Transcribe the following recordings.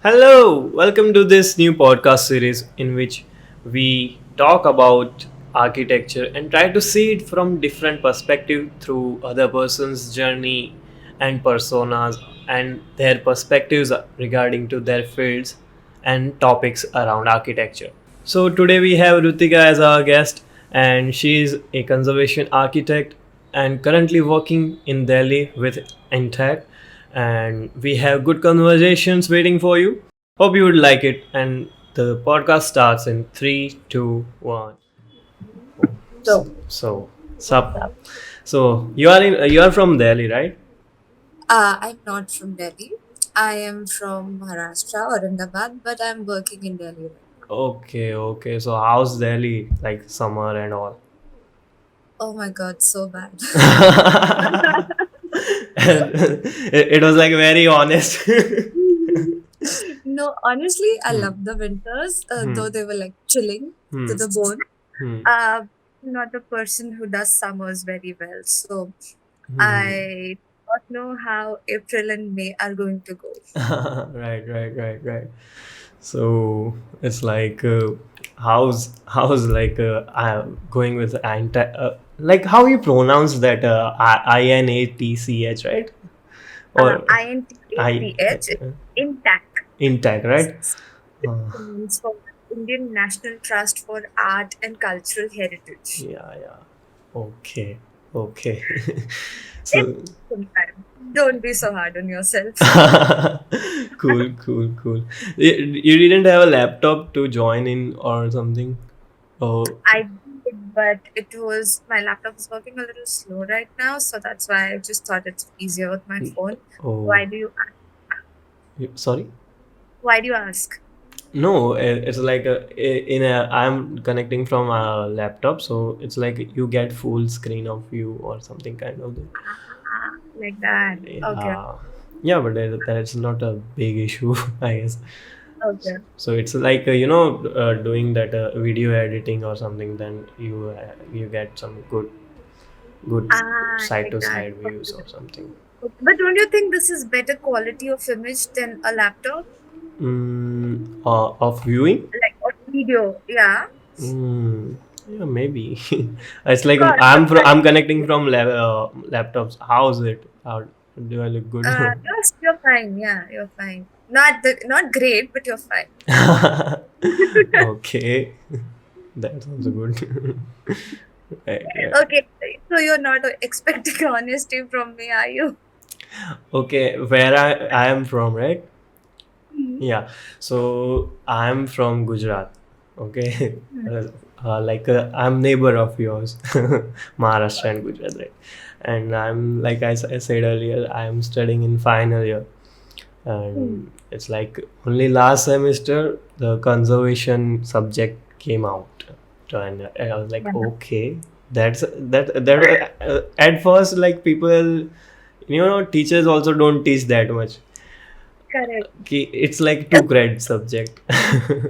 Hello, welcome to this new podcast series in which we talk about architecture and try to see it from different perspective through other person's journey and personas and their perspectives regarding to their fields and topics around architecture. So today we have Hrutika as our guest, and she is a conservation architect and currently working in Delhi with Intact. And we have good conversations waiting for you. Hope you would like it. And the podcast starts in three, two, one. So, So, sup. So you are from Delhi, right? I'm not from Delhi. I am from Maharashtra, Aurangabad, but I'm working in Delhi right now. Okay, okay. So how's Delhi like summer and all? Oh my God, so bad. And it was like very honest. No, honestly, I Hmm. love the winters, Hmm. though they were like chilling to Hmm. the bone. Hmm. I'm not a person who does summers very well, so Hmm. I don't know how April and May are going to go. Right, right, right, right. So it's like how's like I'm going with like how you pronounce that INATCH, right? Or I INTACH, intact. intact, right? Uh, Stands for Indian National Trust for Art and Cultural Heritage. yeah, yeah. Okay, okay. It's So sometime. Don't be so hard on yourself. cool, cool, cool. You didn't have a laptop to join in or something? Oh, I did, but it was my laptop is working a little slow right now, so that's why I just thought it's easier with my phone. oh, Why do you sorry. why do you ask? No, it's like in a I'm connecting from a laptop, so it's like you get full screen of view or something kind of thing. Like that. Okay. Yeah, yeah, but that's not a big issue, I guess. Okay. So it's like doing that video editing or something. Then you get some good side Like to that. side views or something. Okay. But don't you think this is better quality of image than a laptop? Of viewing. Like or video, yeah. Yeah, maybe. It's like Because I'm connecting from laptops. How's it? How do I look good? yes, you're fine. Yeah, you're fine. Not great, but you're fine. Okay, that sounds good. Right, right. Okay, so you're not expecting honesty from me, are you? Okay, where I am from, right? Mhm. Yeah. So I'm from Gujarat. Okay. Hmm. Like I'm neighbor of yours, Maharashtra and Gujarat, right? And I'm like I said earlier, I'm studying in final year, Hmm. and it's like only last semester the conservation subject came out, and I was like, Yeah, okay, that at first like people, teachers also don't teach that much. correct. It's like two credit subject.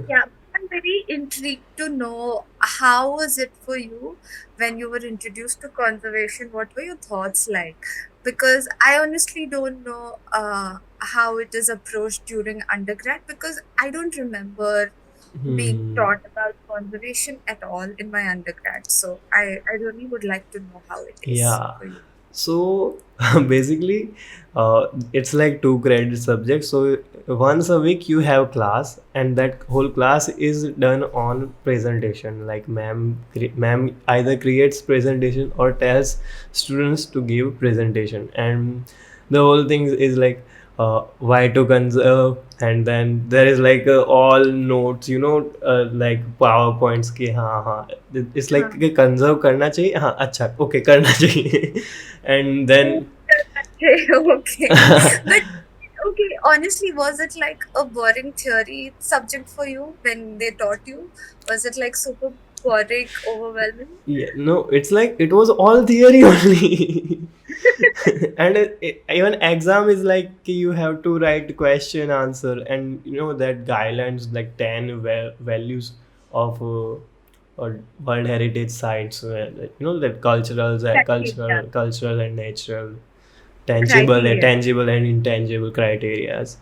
Yeah, I'm very intrigued to know how was it for you when you were introduced to conservation? What were your thoughts like? Because I honestly don't know how it is approached during undergrad because I don't remember being Hmm. taught about conservation at all in my undergrad. So I really would like to know how it is Yeah. for you. So basically, it's like two credit subjects. So once a week you have class, and that whole class is done on presentation. Like ma'am either creates presentation or tells students to give presentation, and the whole thing is like why to conserve, and then there is like all notes, like powerpoints ki हाँ it's like Huh. कि conserve करना चाहिए हाँ अच्छा okay करना चाहिए and then Okay, okay. But okay, honestly, was it like a boring theory subject for you when they taught you? Was it like super boring, overwhelming? yeah, no, it's like it was all theory only. And even exam is like कि you have to write question answer, and that guidelines like 10 values of or world heritage sites where that Criteria. cultural and natural, tangible Criteria. and intangible criterias.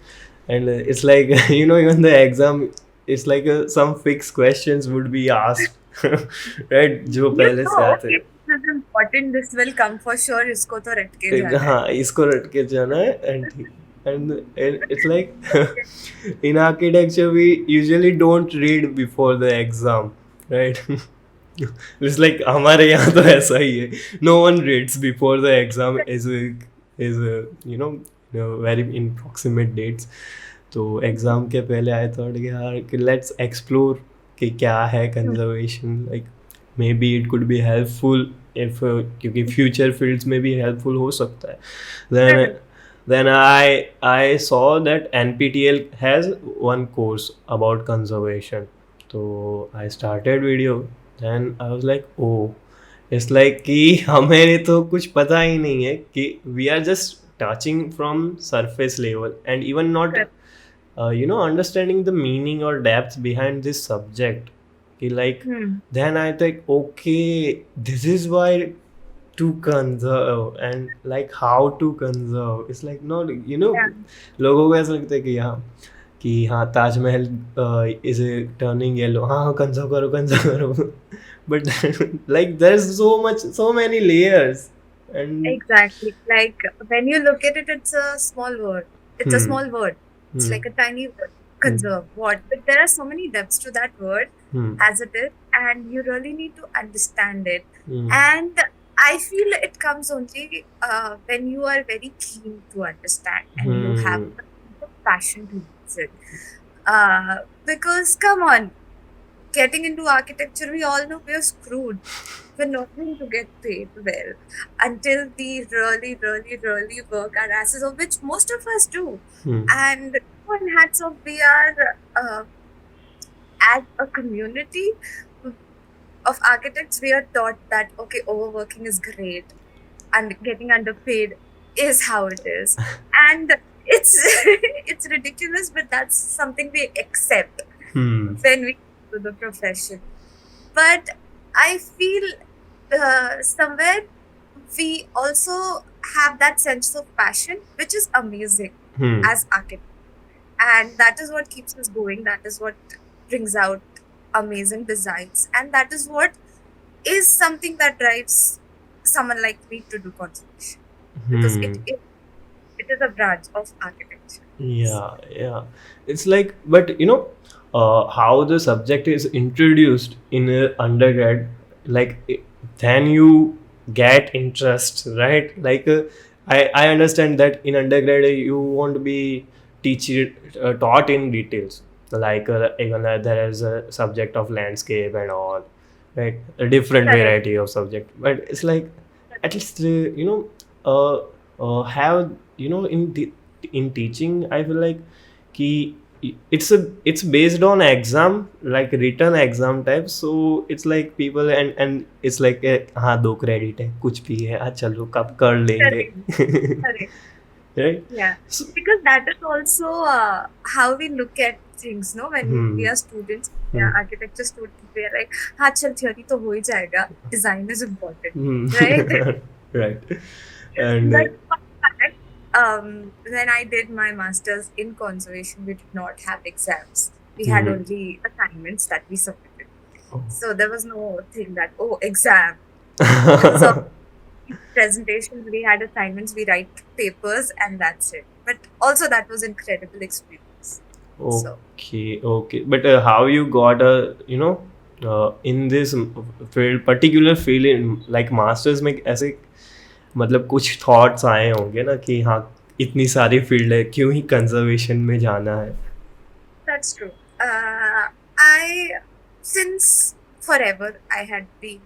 and it's like even the exam, it's like some fixed questions would be asked. Right, जो You पहले से know, आते okay, this is important. This will come for sure. इसको तो रट के हैं। जाना है. हाँ, इसको रट के जाना है, and it's like in architecture we usually don't read before the exam, right? It's like हमारे यहाँ तो ऐसा ही है, no one reads before the exam is a very in proximate dates. तो एग्ज़ाम के पहले आई थॉट कि यार कि लेट्स एक्सप्लोर कि क्या है conservation, like may be it could be helpful if, क्योंकि फ्यूचर फील्ड्स में भी हेल्पफुल हो सकता है. Then then I saw that NPTEL has one course about conservation. So I started video, then I was like, oh, it's like कि हमें तो कुछ पता ही नहीं है कि we are just touching from surface level and even not understanding the meaning or depth behind this subject. Like, then I think, okay, this is why to conserve, and like how to conserve. It's like, no, लोगों को ऐसा लगता है कि हाँ Taj Mahal is turning yellow, हाँ conserve करो. But like there's so many layers, and Exactly. Like when you look at it, it's a small word. It's a small word. It's like a tiny word. Conserve. What? But there are so many depths to that word as it is, and you really need to understand it. And I feel it comes only when you are very keen to understand and you have the passion to use it. Because come on, getting into architecture, we all know we're screwed. We're not going to get paid well until we really, really, really work our asses off, which most of us do. And in hats off, we are as a community of architects, we are taught that okay, overworking is great and getting underpaid is how it is, and it's it's ridiculous, but that's something we accept when we do the profession. But I feel somewhere we also have that sense of passion, which is amazing as architects, and that is what keeps us going. That is what brings out amazing designs, and that is what is something that drives someone like me to do conservation, because it is a branch of architecture. Yeah. It's like, but how the subject is introduced in undergrad, like then you get interest, right? Like I understand that in undergrad you won't be taught in details, like even there is a subject of landscape and all, right? A different Correct. variety of subject, but it's like at least have in teaching I feel like कि it's based on exam, like written exam type, so it's like people and it's like हाँ 2 credit है कुछ भी है, हाँ चलो कब कर लेंगे. Correct. Right? Yeah, So, because that is also how we look at things, no? When we are students, yeah, architecture students, we are like, हाँ चल theory तो हो ही जाएगा, design is important, right? right. And But fun fact, when I did my master's in conservation, we did not have exams. We had only assignments that we submitted. So there was no thing that, oh, exam. So presentations, we had assignments, we write papers, and that's it. But also that was incredible experience. So okay. But how you got a in this field, particular field in like masters में ऐसे मतलब कुछ thoughts आए होंगे ना कि हाँ इतनी सारी फील्ड है, क्यों ही कंजर्वेशन में जाना है. that's true. Since forever, I had been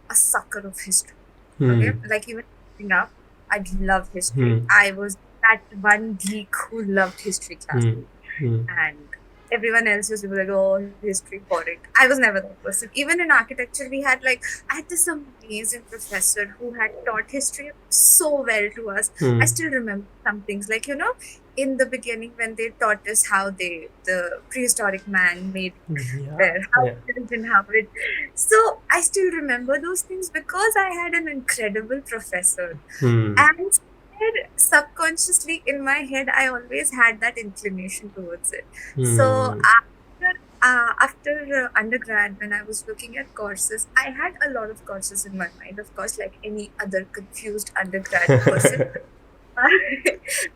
a sucker of history. Okay, like even growing up, I love history. I was that one geek who loved history classes, and everyone else used to be like, "Oh, history boring." I was never that person. Even in architecture, I had this amazing professor who had taught history so well to us. I still remember some things, like in the beginning when they taught us how the prehistoric man made their houses and how it. So I still remember those things because I had an incredible professor. And somewhere subconsciously in my head, I always had that inclination towards it. So Hmm. after undergrad, when I was looking at courses, I had a lot of courses in my mind, of course, like any other confused undergrad person.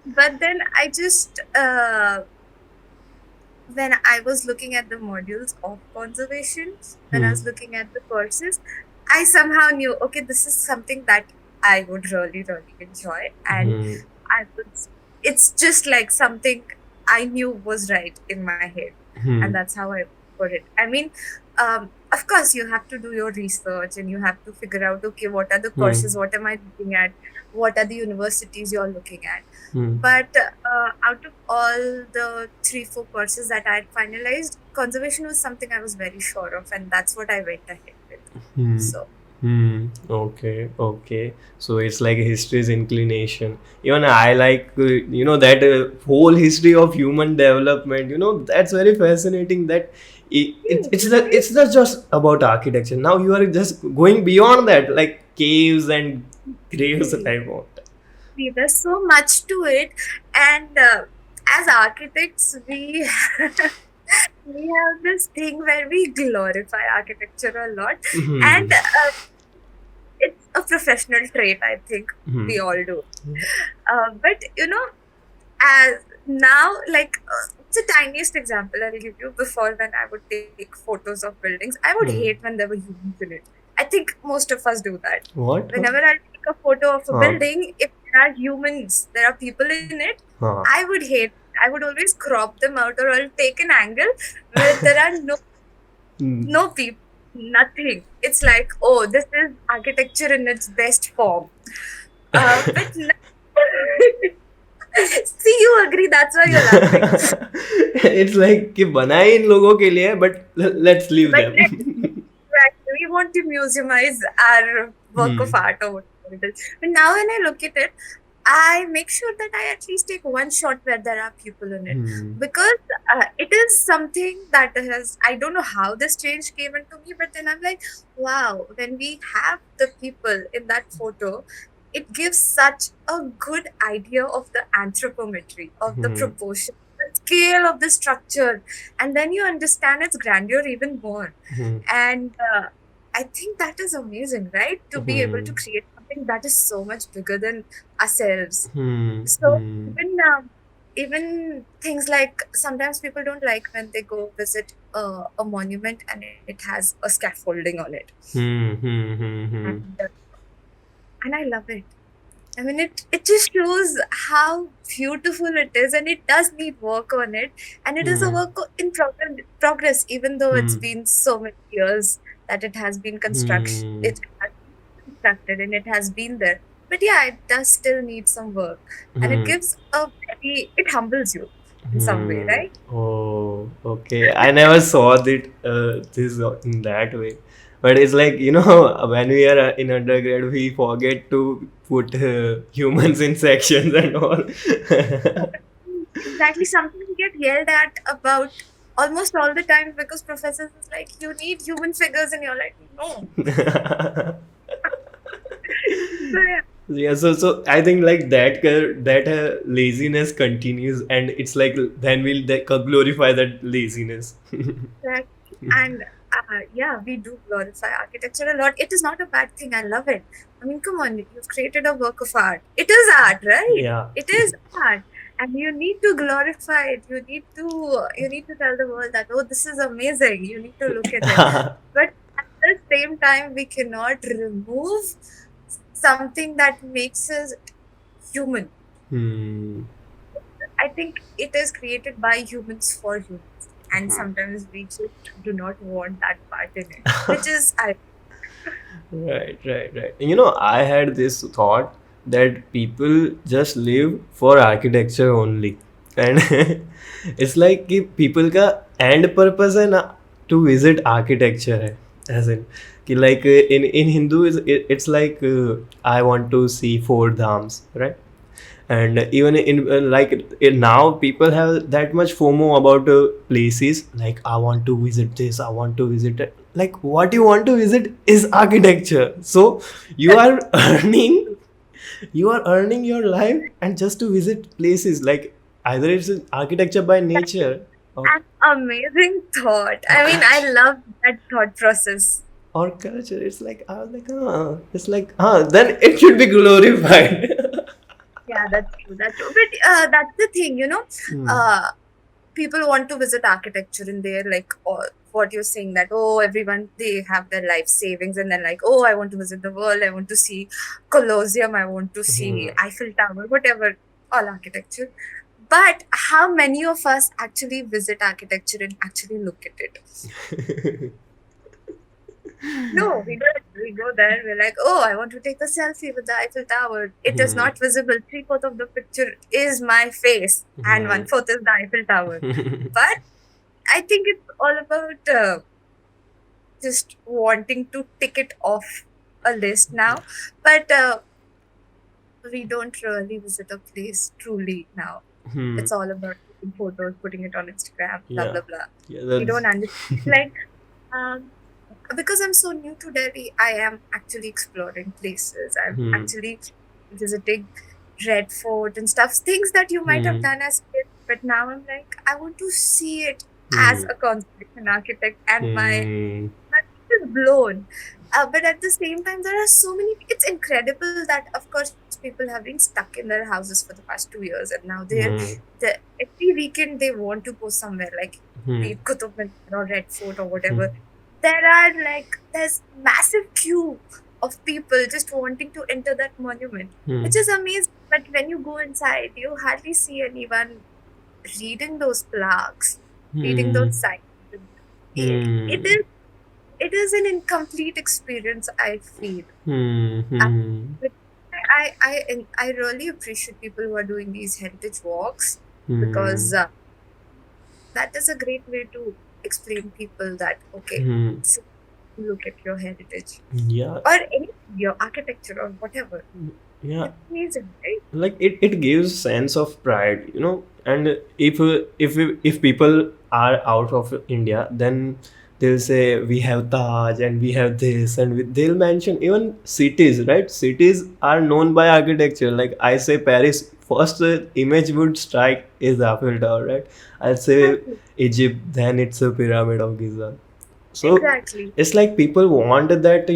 But then I just when I was looking at the modules of conservation, when I Hmm. was looking at the courses, I somehow knew, okay, this is something that I would really, really enjoy. And Hmm. I was, it's just like something I knew was right in my head. And Hmm. that's how I put it. I mean, of course, you have to do your research and you have to figure out, okay, what are the Hmm. courses? What am I looking at? What are the universities you're looking at? Hmm. But out of all the 3, 4 courses that I had finalized, conservation was something I was very sure of, and that's what I went ahead with. Hmm. So, Hmm. Okay. Okay. So it's like history's inclination. Even I like, that whole history of human development. That's very fascinating. That it's not just about architecture. Now you are just going beyond that, like caves and graves type of. see, there's so much to it, and as architects, we we have this thing where we glorify architecture a lot, Hmm. and it's a professional trait. I think Hmm. we all do. But as now, like it's the tiniest example I'll give you. Before, when I would take photos of buildings, I would Hmm. hate when there were humans in it. I think most of us do that. What? Huh? Whenever I take a photo of a Huh. building, if there are humans, there are people in it, Huh. I would hate. I would always crop them out, or I'll take an angle where there are Hmm. no people, nothing. It's like, oh, this is architecture in its best form. But now, see, you agree. That's why you're laughing. It's like कि बनाए इन लोगों के लिए but let's leave But them. we want to museumize our work of Hmm. art or whatever it is. But now when I look at it, I make sure that I at least take one shot where there are people in it, Hmm. because it is something that has, I don't know how this change came into me, but then I'm like, wow, when we have the people in that photo, it gives such a good idea of the anthropometry, of the Hmm. proportion, the scale of the structure, and then you understand its grandeur even more. Hmm. And I think that is amazing, right? To be able Hmm. to create something that is so much bigger than ourselves. Hmm. So even things like, sometimes people don't like when they go visit a monument and it has a scaffolding on it, Hmm. Hmm. Hmm. Hmm. and I love it. I mean, it just shows how beautiful it is, and it does need work on it, and it is a Hmm. work in progress, even though it's Hmm. been so many years that Hmm. it has been constructed and it has been there. But yeah, it does still need some work, and it Hmm. gives it humbles you in some way, Hmm. right? Oh, okay. I never saw this in that way. But it's like, when we are in undergrad, we forget to put humans in sections and all. Exactly, something you get yelled at about almost all the time, because professors is like, you need human figures, and you're like, no. So yeah. Yeah, so I think like that laziness continues, and it's like then we'll glorify that laziness. Exactly. And yeah, we do glorify architecture a lot. It is not a bad thing. I love it. I mean, come on, you've created a work of art. It is art, right? Yeah. It is art. And you need to glorify it. You need to tell the world that, oh, this is amazing. You need to look at it. But at the same time, we cannot remove something that makes us human. Hmm. I think it is created by humans for humans, and sometimes we just do not want that part in it, which is I. Right, right, right. I had this thought that people just live for architecture only, and it's like कि people का end purpose है ना to visit architecture है, as in कि like in Hindu it's like I want to see four dhams, right? And even in now people have that much FOMO about places, like I want to visit this, I want to visit it. Like what you want to visit is architecture, so you are earning You are earning your life and just to visit places, like either it's architecture by nature or An amazing thought. or I mean, culture. I love that thought process. Or culture. It's like, I was like, it's like, then it should be glorified. Yeah, that's true. That's true. But that's the thing, Hmm. uh, people want to visit architecture in there, like, or what you're saying that, oh, everyone, they have their life savings and then like, oh, I want to visit the world. I want to see Colosseum. I want to see Hmm. Eiffel Tower, whatever, all architecture. But how many of us actually visit architecture and actually look at it? No, we don't. We go there, we're like, oh, I want to take a selfie with the Eiffel Tower. It is Hmm. not visible. Three-fourths of the picture is my face, and Hmm. one-fourth is the Eiffel Tower. But I think it's all about just wanting to tick it off a list now. But we don't really visit a place truly now. Hmm. It's all about taking photos, putting it on Instagram, blah, Yeah. blah, blah. Yeah, We that's. don't understand. Like, um, because I'm so new to Delhi, I am actually exploring places. I'm Hmm. actually visiting Red Fort and stuff, things that you might have Hmm. done as kids, but now I'm like, I want to see it as Hmm. a conservation architect, and Hmm. my mind is blown. But at the same time, there are so many. It's incredible that, of course, people have been stuck in their houses for the past 2 years, and now Hmm. every weekend they want to go somewhere, like Hmm. be it Qutub Minar or Red Fort or Hmm. whatever. There's massive queue of people just wanting to enter that monument, Hmm. which is amazing. But when you go inside, you hardly see anyone reading those plaques, reading Hmm. those signs. It Hmm. is it is an incomplete experience, I feel. Hmm. I, Hmm. I really appreciate people who are doing these heritage walks, Hmm. because that is a great way to explain people that, okay, Hmm. so look at your heritage Yeah. or any your architecture or whatever. Yeah. It's amazing, right? Like it gives sense of pride, and if people are out of India, then they'll say we have Taj and we have this, and they'll mention even cities, right? Cities are known by architecture. Like I say Paris, first image would strike is the Eiffel Tower, right? I'll say Exactly. Egypt, then it's a pyramid of Giza. So Exactly. it's like people want that,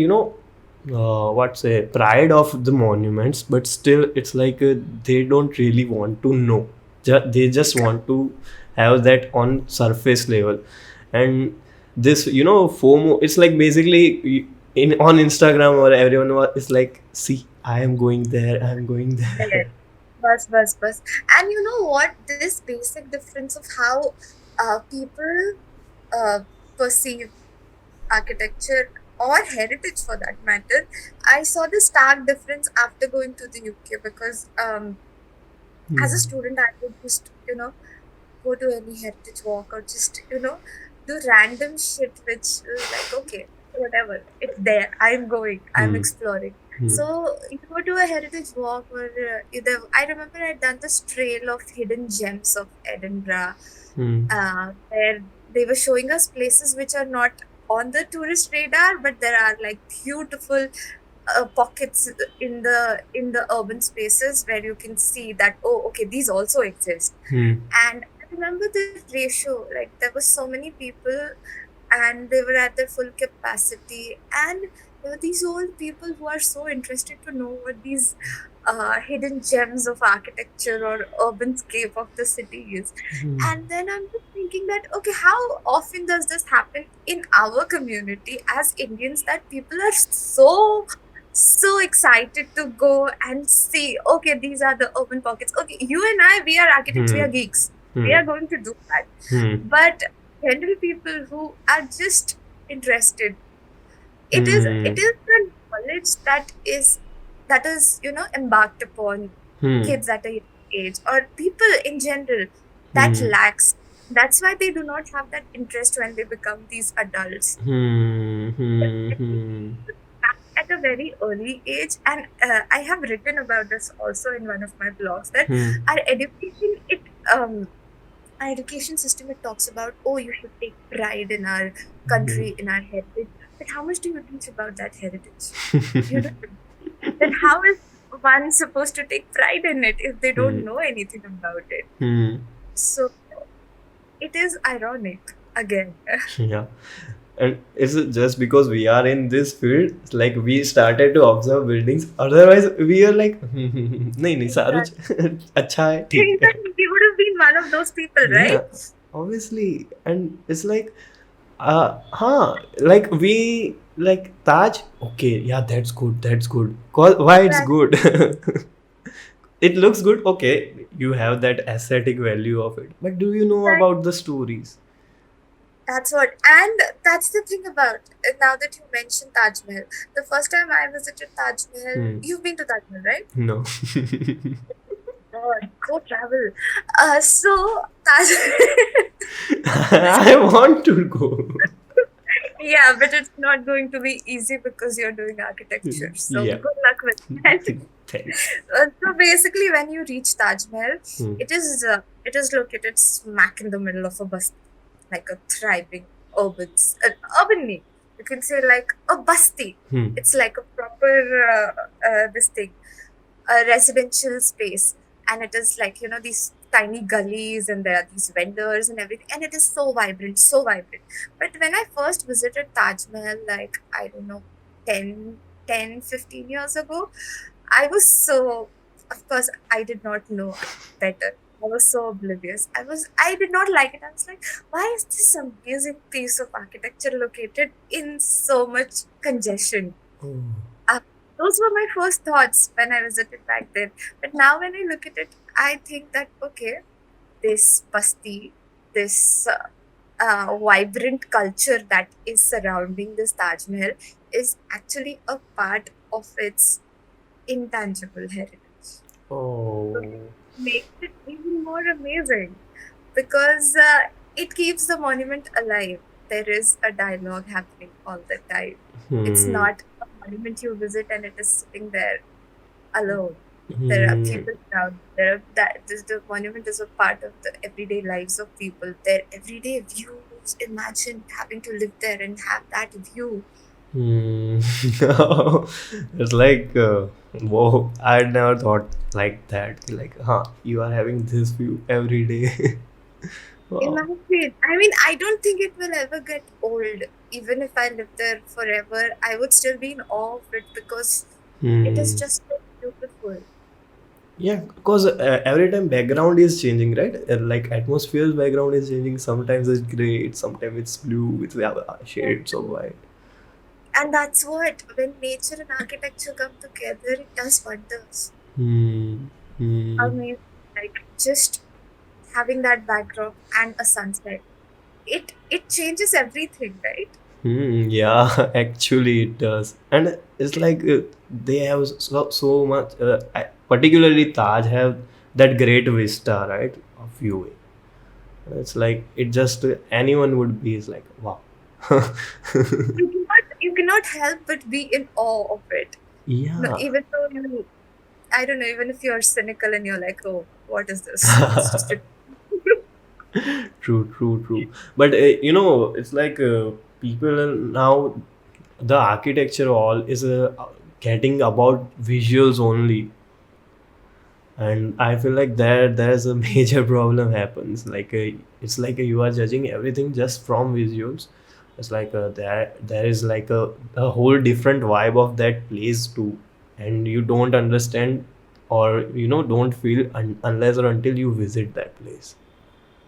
what's a pride of the monuments, but still it's like they don't really want to know. They just want to have that on surface level. And this, FOMO, it's like basically in on Instagram or everyone is like, see, I am going there, I am going There. there. Bus. And you know what? This basic difference of how people uh, perceive architecture or heritage for that matter, I saw the stark difference after going to the UK, because as a Hmm. student, I would just, go to any heritage walk or just, do random shit, which is like, okay, whatever, it's there. I'm going, I'm Hmm. exploring. Hmm. So you go to a heritage walk, or I remember I'd done this trail of hidden gems of Edinburgh, Hmm. where they were showing us places which are not on the tourist radar, but there are like beautiful pockets in the urban spaces where you can see that, oh, okay, these also exist. Hmm. And I remember the ratio, like there were so many people and they were at their full capacity, and there were these old people who are so interested to know what these hidden gems of architecture or urban scape of the city is. Hmm. And then I'm just thinking that, okay, how often does this happen in our community as Indians, that people are so excited to go and see, okay, these are the urban pockets. Okay, you and I, we are architects, we Hmm. are geeks, we Hmm. are going to do that. Hmm. But general people who are just interested, it Hmm. is the knowledge that is embarked upon Hmm. kids at a young age, or people in general, that Hmm. lacks. That's why they do not have that interest when they become these adults. Hmm. Hmm. Hmm. At a very early age, and I have written about this also in one of my blogs, that Hmm. our education it our education system, it talks about, oh, you should take pride in our Hmm. country, in our heritage, but how much do you teach about that heritage? You don't. Then how is one's supposed to take pride in it if they don't Hmm. know anything about it? Hmm. So it is ironic again. Yeah. And it's just because we are in this field, it's like we started to observe buildings. Otherwise, we are like, नहीं नहीं सारू Exactly. अच्छा है ठीक है. Exactly. We would have been one of those people, right? Yeah, obviously, and it's like, like we like Taj. Okay, yeah, that's good. That's good. Cause why it's Exactly. good? It looks good. Okay, you have that aesthetic value of it. But do you know about the stories? That's what, and that's the thing about now that you mentioned Taj Mahal. The first time I visited Taj Mahal, Hmm. you've been to Taj Mahal, right? No. God, go travel. So Taj. I want to go. Yeah, but it's not going to be easy because you're doing architecture. So Yeah. good luck with that. Thanks. So basically, when you reach Taj Mahal, Hmm. it is located smack in the middle of a bus, like a thriving urban name. You can say like a basti. Hmm. It's like a proper this thing, a residential space, and it is like these tiny gullies, and there are these vendors and everything, and it is so vibrant, so vibrant. But when I first visited Taj Mahal, like I don't know, 10, 15 years ago, I was so, of course, I did not know better. I was so oblivious. I did not like it. I was like, why is this amazing piece of architecture located in so much congestion? Oh. Uh, those were my first thoughts when I visited back then. But now when I look at it, I think that, okay, this basti, this vibrant culture that is surrounding this Taj Mahal is actually a part of its intangible heritage. So Oh. it makes it even more amazing because it keeps the monument alive. There is a dialogue happening all the time. It's Hmm. not a monument you visit and it is sitting there alone. There are Hmm. people around. The monument is a part of the everyday lives of people. Their everyday views. Imagine having to live there and have that view. Hmm. It's like, whoa, I had never thought like that. Like, you are having this view every day. Wow. Imagine. I mean, I don't think it will ever get old. Even if I live there forever, I would still be in awe of it because it is Hmm. just so beautiful. Yeah, because every time background is changing, right? Like atmosphere's background is changing. Sometimes it's gray, sometimes it's blue, with shades of Exactly. white. And that's what, when nature and architecture come together, it does wonders. Hmm. Hmm. Amazing. Like just having that backdrop and a sunset. It changes everything, right? Hmm, yeah, actually it does, and it's like they have so much. Particularly Taj have that great vista, right, of viewing. It's like it just anyone would be is like wow. You cannot help but be in awe of it. No, Yeah. even though I don't know, even if you're cynical and you're like, oh, what is this? It's just a True, true, true. But it's like people now the architecture all is getting about visuals only, and I feel like there's a major problem happens. Like it's like you are judging everything just from visuals. It's like there is like a whole different vibe of that place too, and you don't understand or don't feel unless or until you visit that place.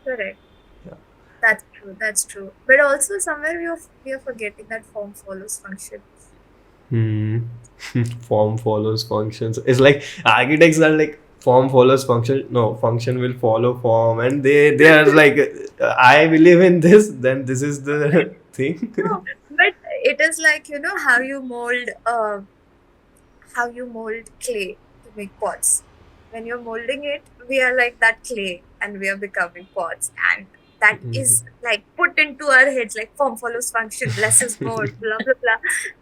correct. Yeah. That's true. That's true. But also somewhere we are forgetting that form follows function. Hmm. Form follows functions. It's like architects are like form follows function. No, function will follow form, and they are like, I believe in this. Then this is the thing. No, but it is like how you mold clay to make pots. When you're molding it, we are like that clay and we are becoming pots. And that is like put into our heads like form follows function, less is more, blah, blah, blah.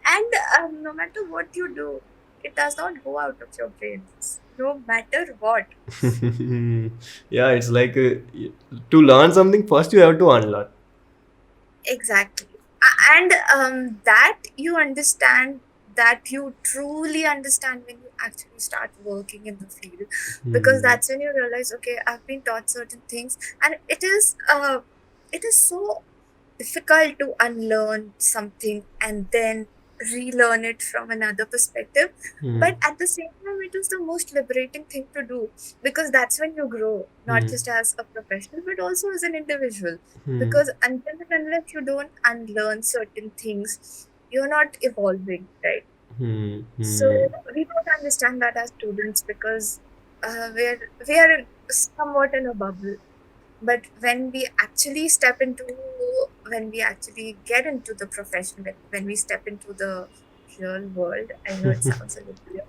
And no matter what you do, it does not go out of your brains, no matter what. Yeah, it's like to learn something first you have to unlearn. Exactly. And that you understand that you truly understand when you actually start working in the field, because Hmm. that's when you realize, okay, I've been taught certain things, and it is so difficult to unlearn something and then relearn it from another perspective. Hmm. But at the same time, it is the most liberating thing to do, because that's when you grow, not Hmm. just as a professional, but also as an individual. Hmm. Because until and unless you don't unlearn certain things, you're not evolving, right? Hmm. So Hmm. we don't understand that as students, because we are somewhat in a bubble. But when we actually get into the profession, when we step into the real world, I know it sounds a little weird,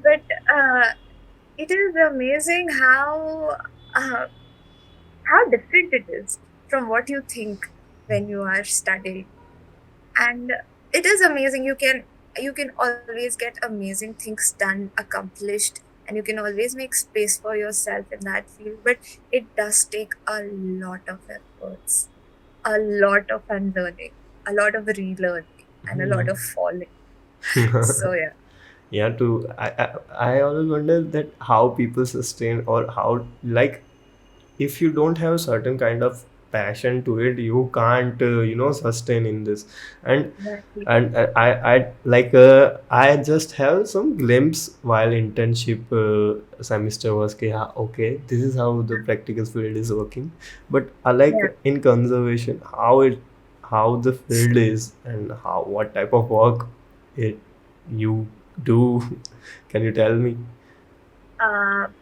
but it is amazing uh, how different it is from what you think when you are studying. And it is amazing. You can always get amazing things done, accomplished, and you can always make space for yourself in that field. But it does take a lot of efforts, a lot of unlearning, a lot of relearning, and a lot Hmm. of falling. So yeah. Yeah, to I always wonder that how people sustain, or how, like, if you don't have a certain kind of passion to it, you can't sustain in this. and Exactly. I like, I just have some glimpse while internship semester was okay, okay, this is how the practical field is working. But I like Yeah. in conservation how the field is, and how what type of work it you do. Can you tell me?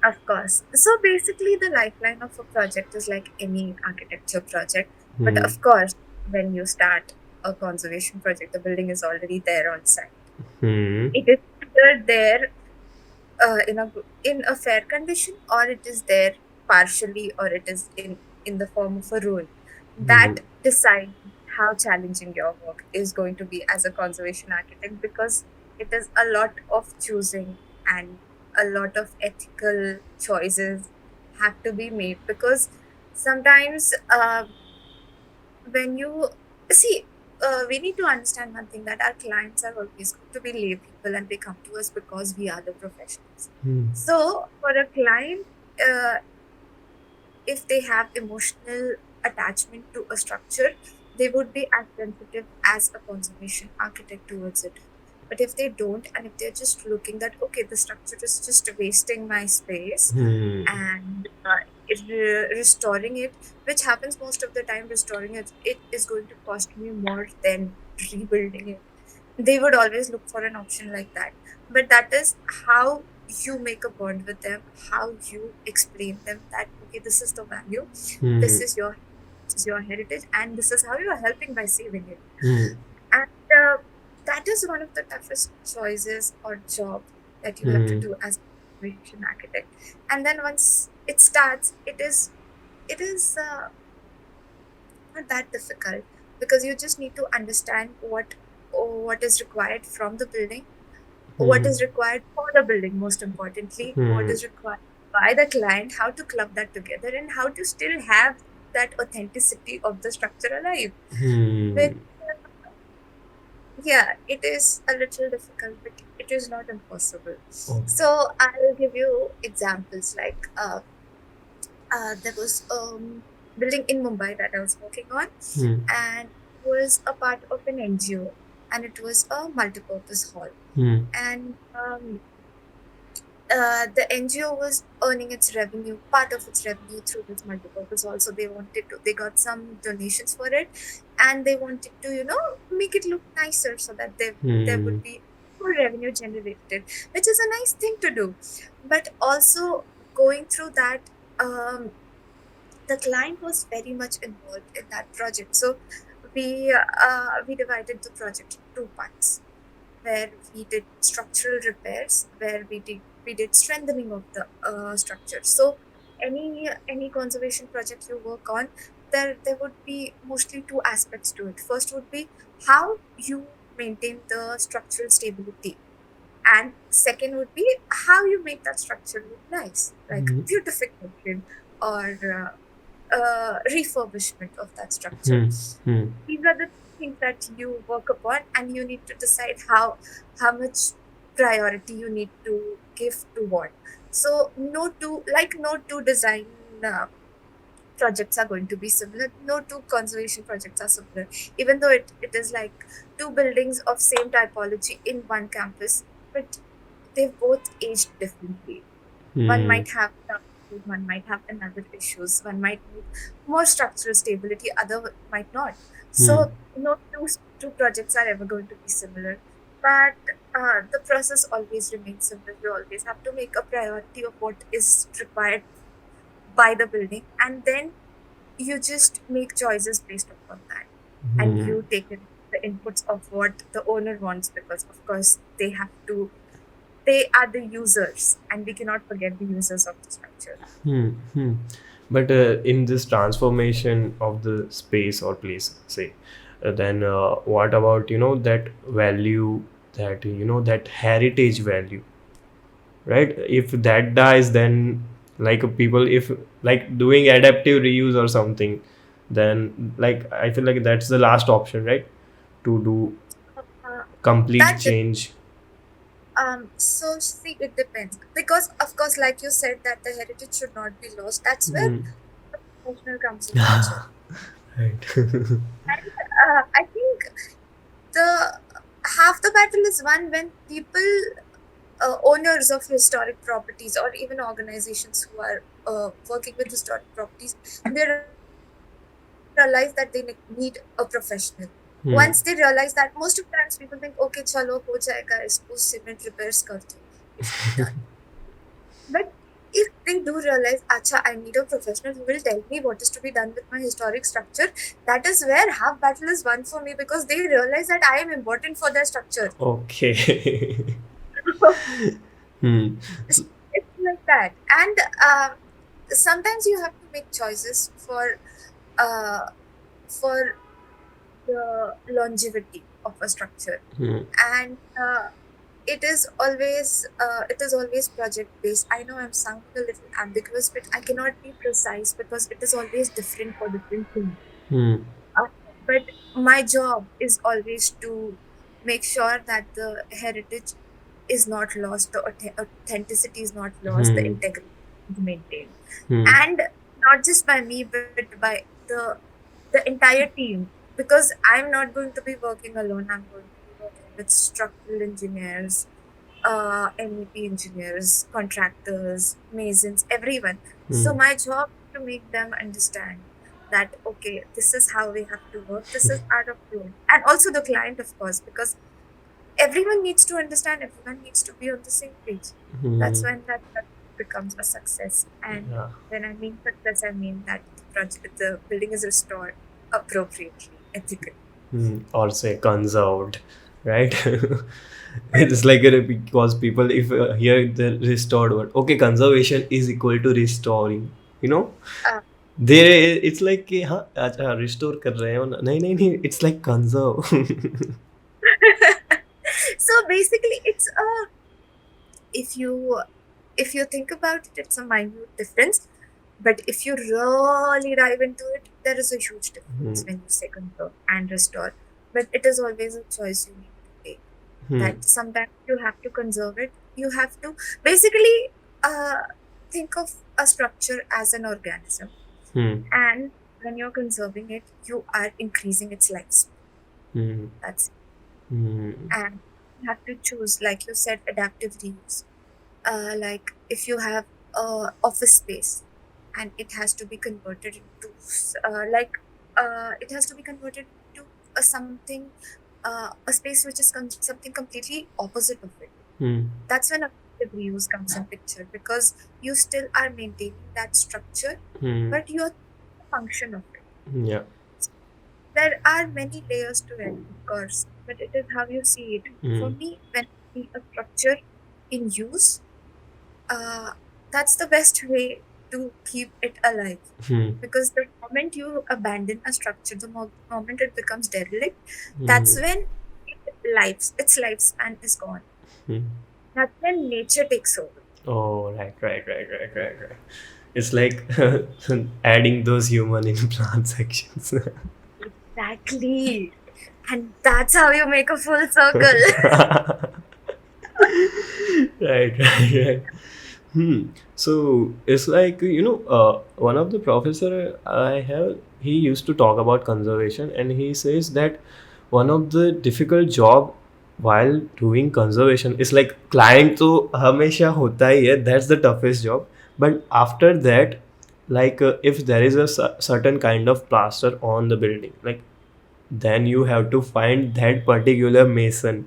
Of course. So basically, the lifeline of a project is like any architecture project. But Hmm. of course, when you start a conservation project, the building is already there on site. Hmm. It is either there in a fair condition, or it is there partially, or it is in the form of a ruin. Hmm. That decides how challenging your work is going to be as a conservation architect, because it is a lot of choosing, and a lot of ethical choices have to be made, because sometimes when you see, we need to understand one thing, that our clients are always going to be lay people, and they come to us because we are the professionals. Hmm. So for a client, uh, if they have emotional attachment to a structure, they would be as sensitive as a conservation architect towards it. But if they don't, and if they're just looking that, okay, the structure is just wasting my space, Hmm. and restoring it, which happens most of the time, restoring it is going to cost me more than rebuilding it. They would always look for an option like that. But that is how you make a bond with them, how you explain them that, okay, this is the value, Hmm. this is your this is your heritage, and this is how you are helping by saving it. Hmm. And that is one of the toughest choices or job that you have to Hmm. do as a conservation architect. And then once it starts, it is not that difficult, because you just need to understand what is required from the building, what Hmm. is required for the building, most importantly, what Hmm. is required by the client, how to club that together, and how to still have that authenticity of the structure alive. Which, Hmm. yeah, it is a little difficult, but it is not impossible. Okay. So I'll give you examples like there was building in Mumbai that I was working on, Hmm. and it was a part of an NGO, and it was a multipurpose hall. Hmm. And the NGO was earning its revenue, part of its revenue through this multipurpose. Also, they got some donations for it, and they wanted to, make it look nicer, so that there Hmm. would be more revenue generated, which is a nice thing to do. But also going through that, the client was very much involved in that project. So we divided the project into two parts, where we did structural repairs, where we did strengthening of the structure. So any conservation project you work on, there would be mostly two aspects to it. First would be how you maintain the structural stability, and second would be how you make that structure look nice, like Hmm. beautification, or refurbishment of that structure. Hmm. Hmm. These are the things that you work upon, and you need to decide how much priority you need to give to what. So no two design uh, projects are going to be similar. No two conservation projects are similar, even though it is like two buildings of same typology in one campus, but they've both aged differently. One Hmm. might have some issues, one might have another issues, one might need more structural stability, other might not. Hmm. So no two projects are ever going to be similar, but the process always remains similar. You always have to make a priority of what is required by the building, and then you just make choices based upon that, and Hmm. you take in the inputs of what the owner wants, because of course they are the users, and we cannot forget the users of the structure. Hmm. Hmm. But in this transformation of the space or place, say, then what about that value, that that heritage value, right? If that dies, then like people, if like doing adaptive reuse or something, then like I feel like that's the last option, right? To do Uh, complete that dep- change. so see, it depends, because of course, like you said, that the heritage should not be lost. That's where Hmm. the emotional comes in picture. Right. And I think the half the battle is won when people, owners of historic properties, or even organizations who are working with historic properties, they realize that they need a professional. Hmm. Once they realize that, most of the times people think, okay, chalo, ho jayega, isko cement repairs kar do, it's done. But if they do realize, acha, I need a professional who will tell me what is to be done with my historic structure, that is where half battle is won for me, because they realize that I am important for their structure. Okay. Hmm. it's, it's like that. And sometimes you have to make choices uh, for the longevity of a structure, Hmm. and it is always project based. I know I'm sounding a little ambiguous, but I cannot be precise because it is always different for different things. Hmm. uh, but my job is always to make sure that the heritage is not lost, the authenticity is not lost, the Hmm. integrity is maintained, Hmm. and not just by me, but by the entire team. Because I'm not going to be working alone. I'm going to be working with structural engineers, MEP engineers, contractors, masons, everyone. Hmm. So my job is to make them understand that, okay, this is how we have to work. This is our approach, and also the client, of course, because everyone needs to understand. Everyone needs to be on the same page. That's Hmm. when that project becomes a success. And Yeah. when I mean success, I mean that the building is restored appropriately, ethically. Or say conserved, right? It's like because people, if hear the restored word, okay, conservation is equal to restoring, you know Uh, they, it's like कि हाँ अच्छा restore कर रहे हो ना, नहीं नहीं नहीं, it's like conserve. so basically, if you think about it, it's a minute difference. But if you really dive into it, there is a huge difference Hmm. when you say conserve and restore. But it is always a choice you need to take. Hmm. That sometimes you have to conserve it. You have to basically uh, think of a structure as an organism, Hmm. and when you're conserving it, you are increasing its lifespan. Hmm. That's Hmm. And you have to choose, like you said, adaptive reuse. Like if you have office space, and it has to be converted into it has to be converted into a space which is something completely opposite of it. Hmm. That's when adaptive reuse comes in picture, because you still are maintaining that structure, Hmm. but you're the function of it. Yeah. There are many layers to it, of course, but it is how you see it. For Hmm. me, when I see a structure in use, uh, that's the best way to keep it alive. Hmm. Because the moment you abandon a structure, the moment it becomes derelict, Hmm. that's when its lifespan is gone. Hmm. That's when nature takes over. Oh, right. It's like adding those human in plant sections. Exactly. And that's how you make a full circle. Right, right, right. So it's like, one of the professor I have, he used to talk about conservation, and he says that one of the difficult job while doing conservation is like client तो हमेशा होता ही है, that's the toughest job. But after that, like if there is a certain kind of plaster on the building, like then you have to find that particular mason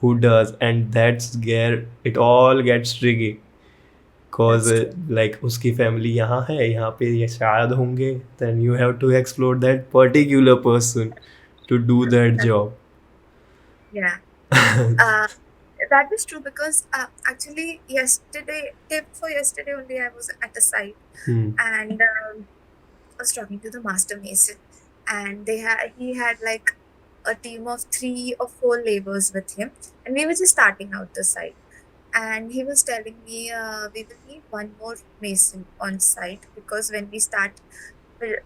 who does, and that's where it all gets tricky. Cause That's true. like उसकी family यहाँ है, यहाँ पे ये शायद होंगे, then you have to explore that particular person to do that That, job. yeah. Uh, that is true because actually yesterday, day before yesterday only, I was at a site Hmm. and I was talking to the master mason, and he had like a team of 3 or 4 laborers with him, and we were just starting out the site. And he was telling me we will need one more mason on site because when we start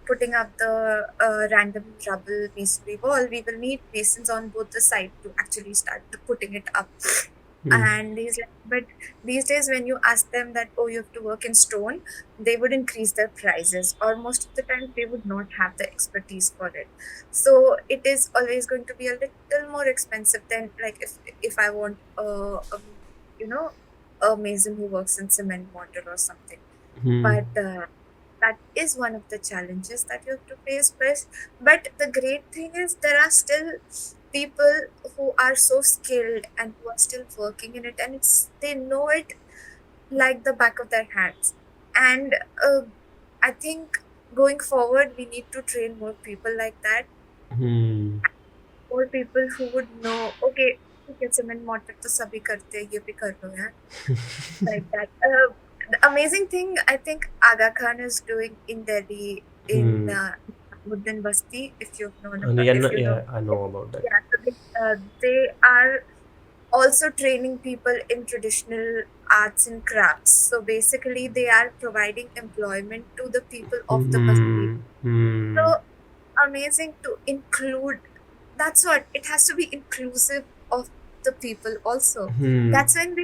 putting up the random rubble masonry wall, we will need masons on both the side to actually start putting it up. Hmm. And he's like, but these days when you ask them that, oh, you have to work in stone, they would increase their prices, or most of the time they would not have the expertise for it. So it is always going to be a little more expensive than like if I want you know a mason who works in cement mortar or something. Hmm. But that is one of the challenges that you have to face. But the great thing is there are still people who are so skilled and who are still working in it, and they know it like the back of their hands. And I think going forward we need to train more people like that, Hmm. more people who would know, okay, ठीक है cement mortar तो सभी करते हैं, ये भी कर लो यार, like that. The amazing thing I think Aga Khan is doing in Delhi in Hmm. Nizamuddin Basti, if you've known And about, yeah, if you know, yeah, I know about that. yeah. So they are also training people in traditional arts and crafts. So basically, they are providing employment to the people of the Basti. Hmm. Hmm. So amazing to include. That's what it has to be inclusive of the people also. Hmm. That's when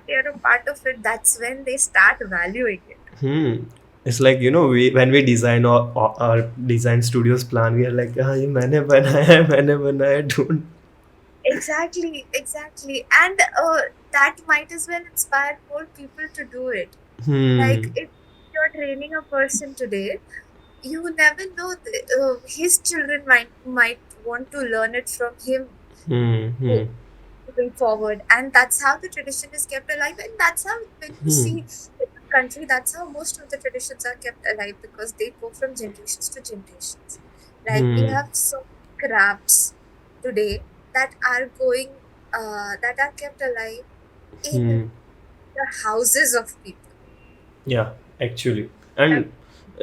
they are a part of it. That's when they start valuing it. Hmm. It's like, we when we design our design studios plan, we are like, हाँ ये मैंने बनाया है, मैंने बनाया, don't. Exactly, exactly. And that might as well inspire more people to do it. Like Hmm. if you're training a person today, you never know his children might want to learn it from him Hmm. Hmm. moving forward, and that's how the tradition is kept alive. And that's how, when you Hmm. see in the country, that's how most of the traditions are kept alive, because they go from generations to generations. Like we Hmm. have so many crafts today that are going that are kept alive in Hmm. the houses of people. Yeah, actually. That, And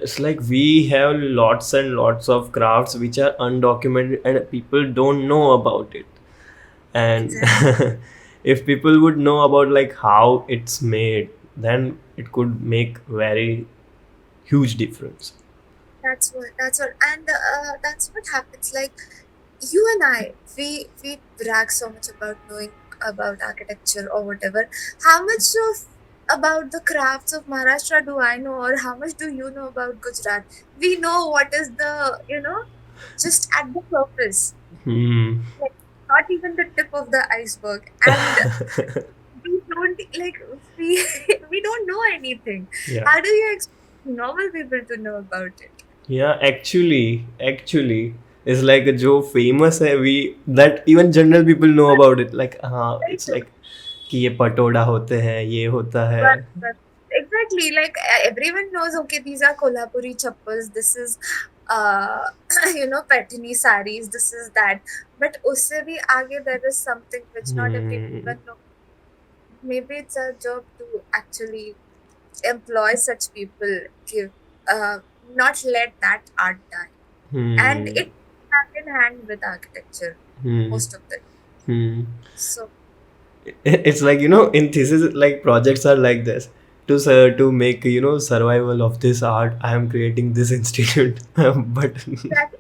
it's like we have lots and lots of crafts which are undocumented and people don't know about it. And exactly. if people would know about like how it's made, then it could make very huge difference. That's what, and that's what happens. Like you and I, we brag so much about knowing about architecture or whatever. How much of about the crafts of Maharashtra do I know, or how much do you know about Gujarat? We know what is the just at the surface, Hmm. like not even the tip of the iceberg, and we don't like we we don't know anything. Yeah. How do you expect normal people to know about it? Yeah, actually, it's like जो famous है, we that even general people know about it. Like हाँ, Very it's true. like कि ये पटोड़ा होते हैं, ये होता है. But exactly, like everyone knows, okay, these are Kolhapuri chappals, this is uh Paithani saris, this is that. But usse bhi aage there is something which not Hmm. everyone knows. Maybe it's our job to actually employ such people, give not let that art die. And Hmm. it hand in hand with architecture Hmm. most of the time. Hmm. So It's like, in thesis, like projects are like this. To make, survival of this art, I am creating this institute. But that,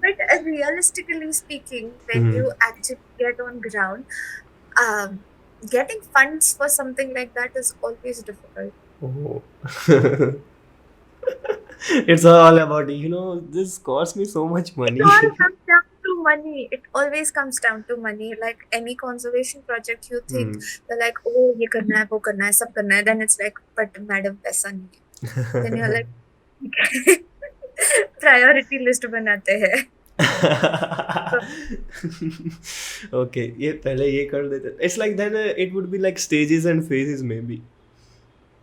but realistically speaking, when Hmm. you actually get on ground, um, getting funds for something like that is always difficult. Oh. It's all about, this cost me so much It money. all comes down to money. It always comes down to money. Like any conservation project, you think Hmm. they're like, oh, ye karna hai, wo karna hai, sab karna hai. Then it's like, but madam, paisa nahi hai. Then you're like, priority list बनाते हैं. Okay, ये पहले ये कर देते. It's like then it would be like stages and phases maybe.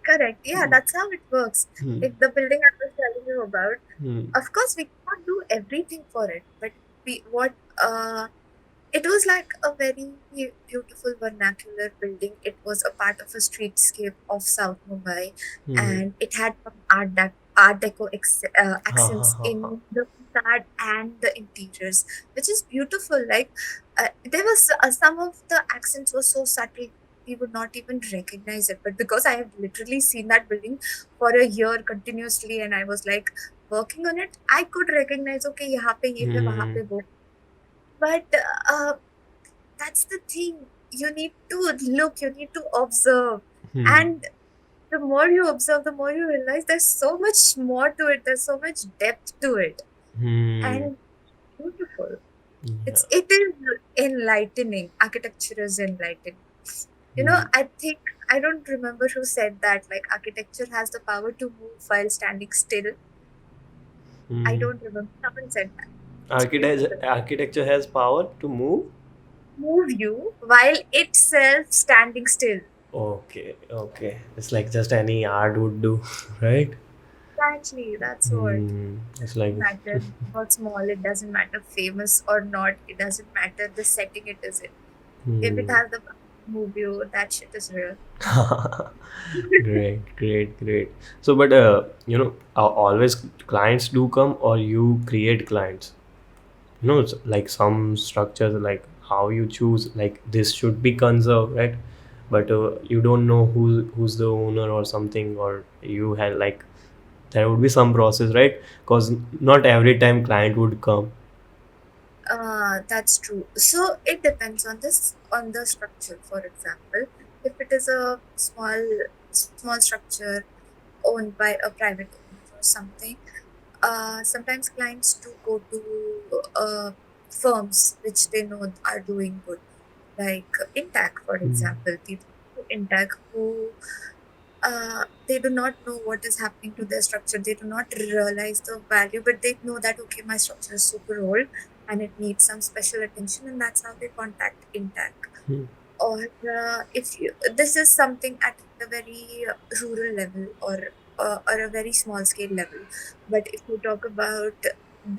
Correct. Yeah, that's how it works. Hmm. Like the building I was telling you about, Hmm. of course we cannot do everything for it, but we what it was like a very beautiful vernacular building. It was a part of a streetscape of South Mumbai, Hmm. and it had some art deco Ha ha accents ha ha. in the facade and the interiors, which is beautiful. Like there was some of the accents were so subtle we would not even recognize it. But because I have literally seen that building for a year continuously, and I was like working on it, I could recognize. Okay, यहाँ पे ये है, वहाँ Hmm. पे वो. But uh, that's the thing. You need to look, you need to observe. Hmm. And the more you observe, the more you realize there's so much more to it. There's so much depth to it. Hmm. And beautiful. Yeah. It is enlightening. Architecture is enlightening. You know, Hmm. I think I don't remember who said that. Like architecture has the power to move while standing still. I Hmm. don't remember. Someone said that. It's beautiful. Architecture has power to move. Move you while itself standing still. Okay, okay. It's like just any art would do, right? Exactly, that's what. It's like. Doesn't matter how small, it doesn't matter famous or not, it doesn't matter the setting it is in. If it Hmm. has the power to move you, that shit is real. Great, great, great. So, but always clients do come, or you create clients. It's like some structures, like how you choose, like this should be conserved, right? But you don't know who's the owner or something, or you had like there would be some process, right? Because not every time client would come. That's true. So it depends on this on the structure. For example, if it is a small structure owned by a private owner or something, sometimes clients do go to firms which they know are doing good, like Intac, for Hmm. example. People who Intac who they do not know what is happening to their structure. They do not realize the value, but they know that okay, my structure is super old and it needs some special attention, and that's how they contact Intac. Hmm. Or if you, this is something at a very rural level or a very small scale level. But if you talk about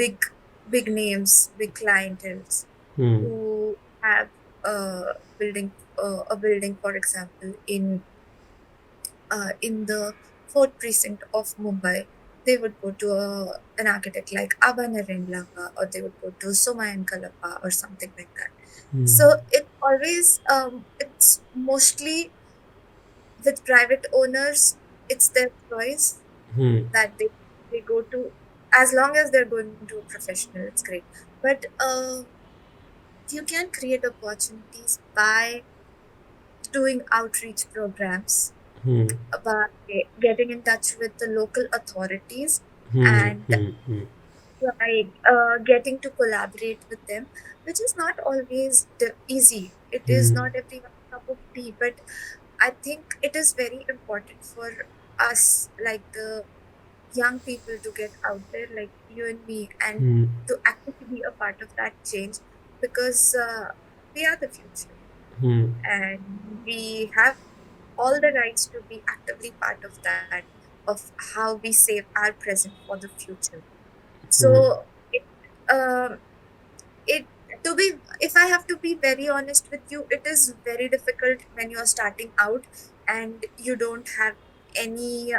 big big names, big clientels Hmm. who have building a building, for example, in the fourth precinct of Mumbai, they would go to an architect like Abba Narendlanga, or they would go to Somayan Kalappa or something like that. Hmm. So it always it's mostly with private owners, it's their choice Hmm. that they go to, as long as they're going to a professional, it's great. But you can create opportunities by doing outreach programs, Hmm. by getting in touch with the local authorities, Hmm. and Hmm. Hmm. by getting to collaborate with them, which is not always easy. It is Hmm. not everyone's cup of tea, but I think it is very important for us, like the young people, to get out there, like you and me, and Hmm. to actually be a part of that change, because we are the future, Hmm. and we have all the rights to be actively part of that, of how we save our present for the future. Hmm. So it, um, it to be, if I have to be very honest with you, it is very difficult when you're starting out and any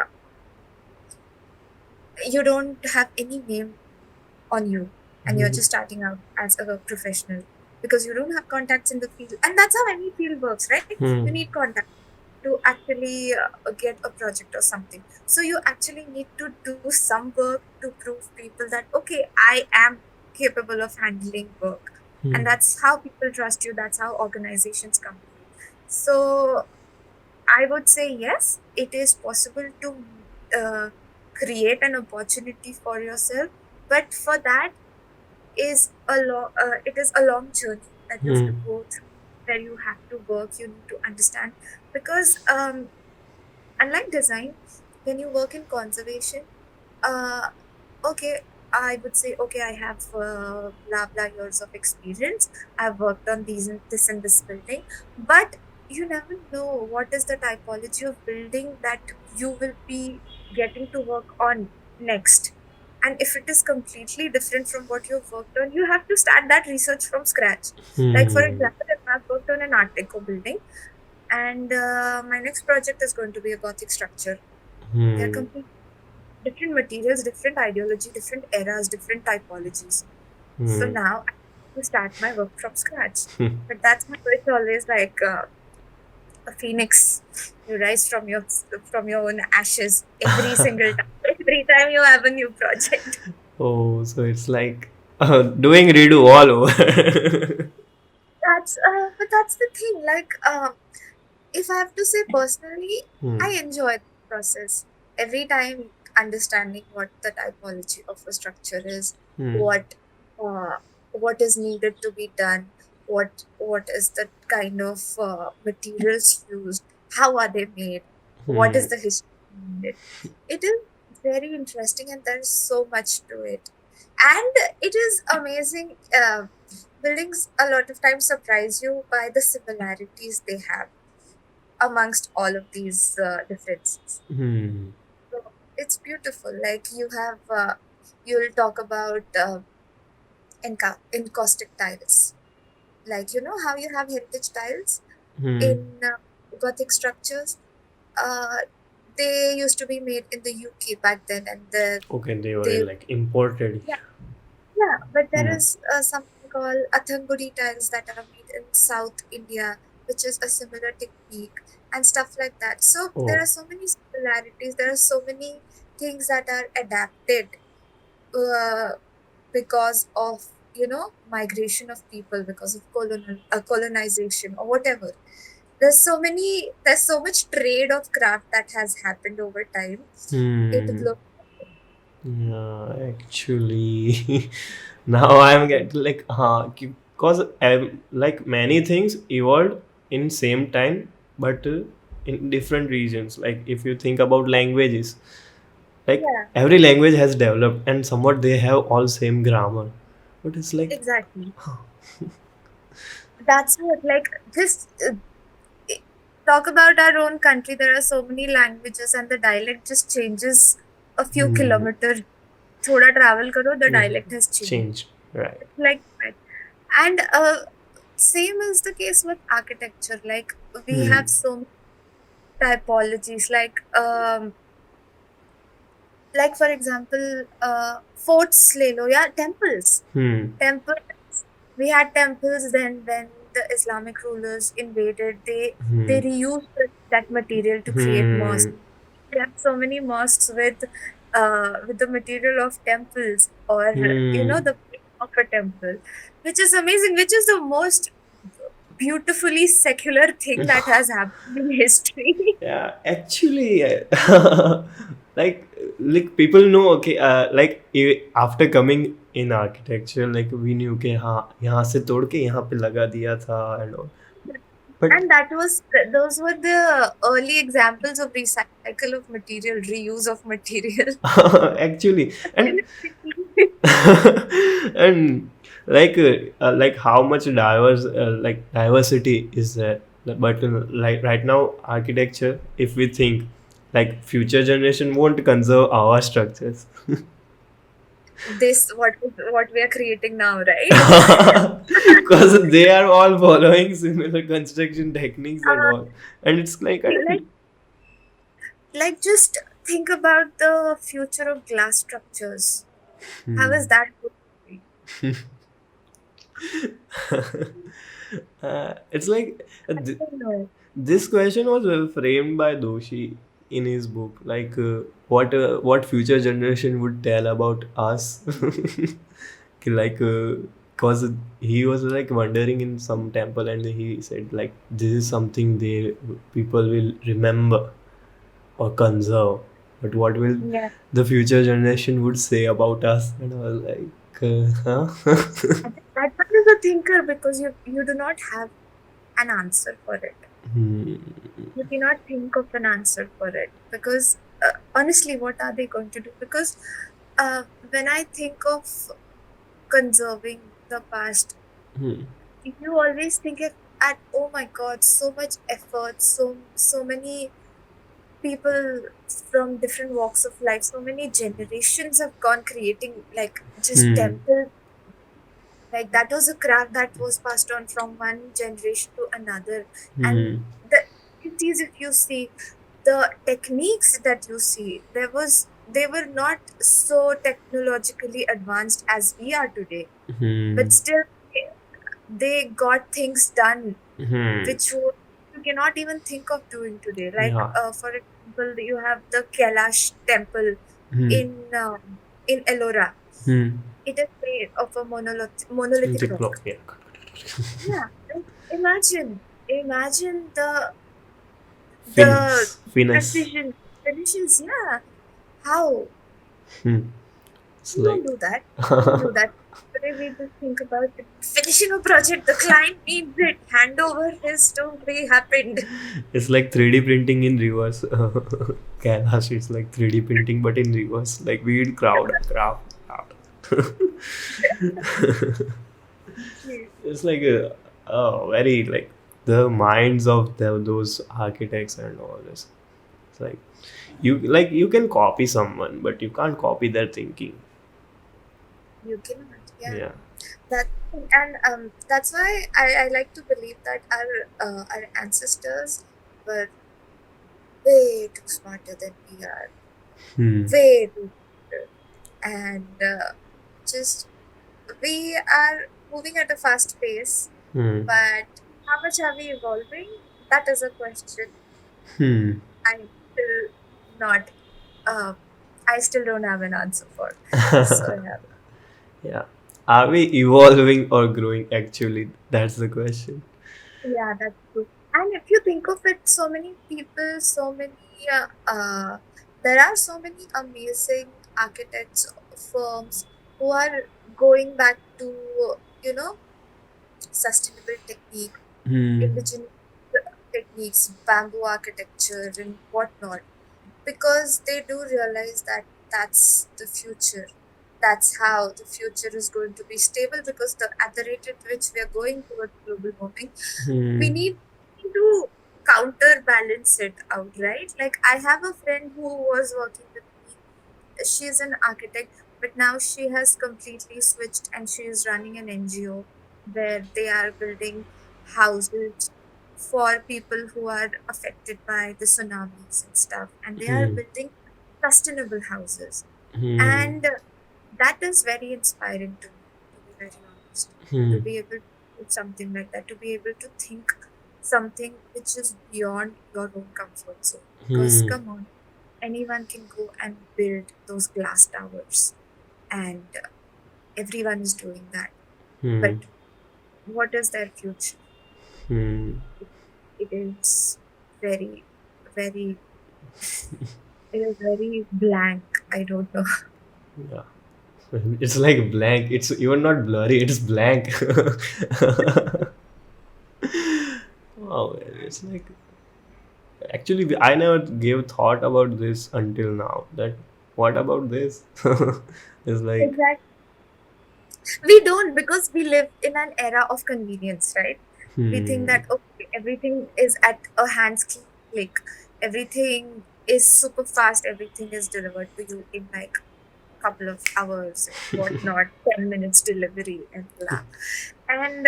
you don't have any name on you, and you're Hmm. just starting out as a professional, because you don't have contacts in the field, and that's how any field works, right? Hmm. You need contact to actually get a project or something. So you actually need to do some work to prove people that okay, I am. capable of handling work. Hmm. And that's how people trust you, that's how organizations come to you. So I would say yes, it is possible to uh, create an opportunity for yourself, but for that it is a long journey that you have to Hmm. go through, where you have to work, you need to understand, because unlike design, when you work in conservation, uh, okay, I would say, okay, I have blah blah years of experience. I've worked on this and this building, but you never know what is the typology of building that you will be getting to work on next. And if it is completely different from what you've worked on, you have to start that research from scratch. Like for Hmm. example, if I've worked on an Art Deco building, and my next project is going to be a Gothic structure. They're Hmm. completely different materials, different ideology, different eras, different typologies. So Hmm. now I have to start my work from scratch. But that's how it's always like a phoenix. You rise from your own ashes every single time. Every time you have a new project. Oh, so it's like doing redo all over. But that's the thing. Like, if I have to say personally, Hmm. I enjoy the process. Every time understanding what the typology of a structure is, Hmm. what uh, what is needed to be done, what is the kind of materials used, how are they made, what Hmm. is the history behind it. It is very interesting, and there's so much to it. And it is amazing. Buildings a lot of times surprise you by the similarities they have amongst all of these differences. Hmm. So it's beautiful. Like you'll talk about encaustic tiles. Like you know how you have heritage tiles Hmm. in Gothic structures. Uh, they used to be made in the UK back then, and Okay, they were they like imported. yeah. Yeah, but there Hmm. is something called Athangudi tiles that are made in South India, which is a similar technique and stuff like that. So there Oh. are so many similarities. There are so many things that are adapted uh, because of migration of people, because of colonization or whatever. There's so much trade of craft that has happened over time. It Hmm. blows. Yeah, actually, now I'm getting like, because like many things evolved in same time, but in different regions. Like if you think about languages, like Yeah, every language has developed, and somewhat they have all same grammar, but it's like, exactly. That's what, like, this talk about our own country. There are so many languages, and the dialect just changes a few hmm, kilometers. Thoda travel karo, the yeah, dialect has changed. changed, right? It's like that. And same is the case with architecture. Like we Hmm. have so many typologies. Like for example, forts, le lo, yeah, temples. Hmm. Temples. We had temples then when the Islamic rulers invaded. They Hmm. reused that material to create mosques. Hmm. We have so many mosques with the material of temples, or Hmm. the plate of a temple, which is amazing. Which is the most beautifully secular thing that has happened in history. Yeah, actually, like people know. Okay, after coming in architecture, like we knew कि हाँ यहाँ से तोड़ के यहाँ पे लगा दिया था and all. But And those were the early examples of recycle of material, reuse of material. actually, and and like how much diversity is there. But like right now, architecture, if we think like future generation won't conserve our structures. This what we are creating now, right? Because they are all following similar construction techniques and all, and it's like I like don't. just think about the future of glass structures. How is Hmm. that going to be? It's like I don't know. this question was framed by Doshi in his book, like what future generation would tell about us. like cause he was like wandering in some temple and he said like this is something they people will remember or conserve, but what will Yeah. the future generation would say about us? And I was like huh. And that one is a thinker because you do not have an answer for it. Hmm. You cannot think of an answer for it because honestly, what are they going to do? Because when I think of conserving the past, Hmm. you always think of at oh my god, so much effort, so many people from different walks of life, so many generations have gone creating like just Hmm. temples. Like that was a craft that was passed on from one generation to another. And Hmm. the it is if you see the techniques that you see, they were not so technologically advanced as we are today, Hmm. but still they got things done Hmm. which you cannot even think of doing today. Like Yeah. for example, you have the Kailash temple Hmm. in Ellora. Hmm. It is made of a monolithic Diplo. rock. Yeah. Yeah, like, imagine the Finesse. precision, finishes. Yeah, how Hmm. It's we like don't do that. We don't do that. Today we just think about it. Finishing a project. The client needs it. Handover is to be happened. it's like 3D printing in reverse. Kailash is like 3D printing but in reverse. Like weed crowd, crowd. It's like a very like the minds of those architects and all this. It's like you can copy someone, but you can't copy their thinking. You cannot. Yeah. Yeah. That and that's why I like to believe that our ancestors were way too smarter than we are, Hmm. way too smarter. And just we are moving at a fast pace, Hmm. but how much are we evolving? That is a question. Hmm. I'm still not. Um, I still don't have an answer for. So yeah. Yeah. Are we evolving or growing actually? That's the question. Yeah, that's true. And if you think of it, so many people, there are so many amazing architects, firms who are going back to, you know, sustainable technique, Hmm. indigenous techniques, bamboo architecture, and whatnot, because they do realize that that's the future. That's how the future is going to be stable because at the rate at which we are going towards global warming, we Hmm. need to counterbalance it out, right? Like I have a friend who was working with me. She's an architect, but now she has completely switched and she is running an NGO where they are building houses for people who are affected by the tsunamis and stuff, and they are Hmm. building sustainable houses. Hmm. And that is very inspiring to me, to be very honest, to Hmm. be able to do something like that, to be able to think something which is beyond your own comfort zone. Because Hmm. come on, anyone can go and build those glass towers, and everyone is doing that. Hmm. But what is their future? Hmm. It is very, very, it is very blank. I don't know. Yeah. It's like blank. It's even not blurry. It's blank. Wow. It's like actually I never gave thought about this until now. That what about this? It's like Exactly. We don't because we live in an era of convenience, right? We think hmm. that okay, everything is at a hand's click, everything is super fast, everything is delivered to you in like couple of hours and whatnot, 10 minutes delivery and blah. And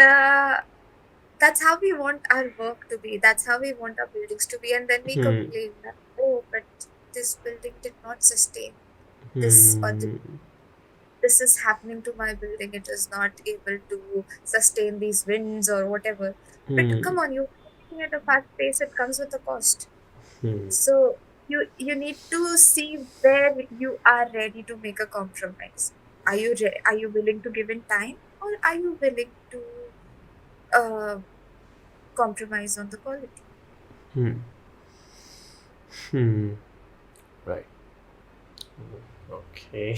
that's how we want our work to be. That's how we want our buildings to be. And then we Hmm. complain that, oh, but this building did not sustain this, or Hmm. this is happening to my building. It is not able to sustain these winds or whatever. But Hmm. come on, you working at a fast pace, it comes with a cost. Hmm. So you need to see where you are ready to make a compromise. are you willing to give in time, or are you willing to uh, compromise on the quality? Hmm. Hmm. Right. Okay.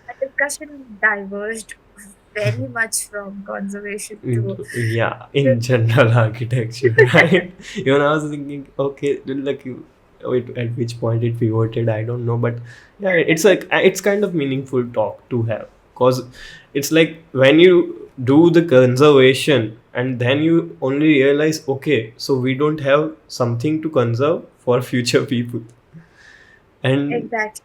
The discussion diverged very much from conservation Yeah, to in general architecture, right? Even I was thinking, okay, like at which point it pivoted, I don't know, but yeah, it's like it's kind of meaningful talk to have, because it's like when you do the conservation and then you only realize, okay, so we don't have something to conserve for future people, and exactly.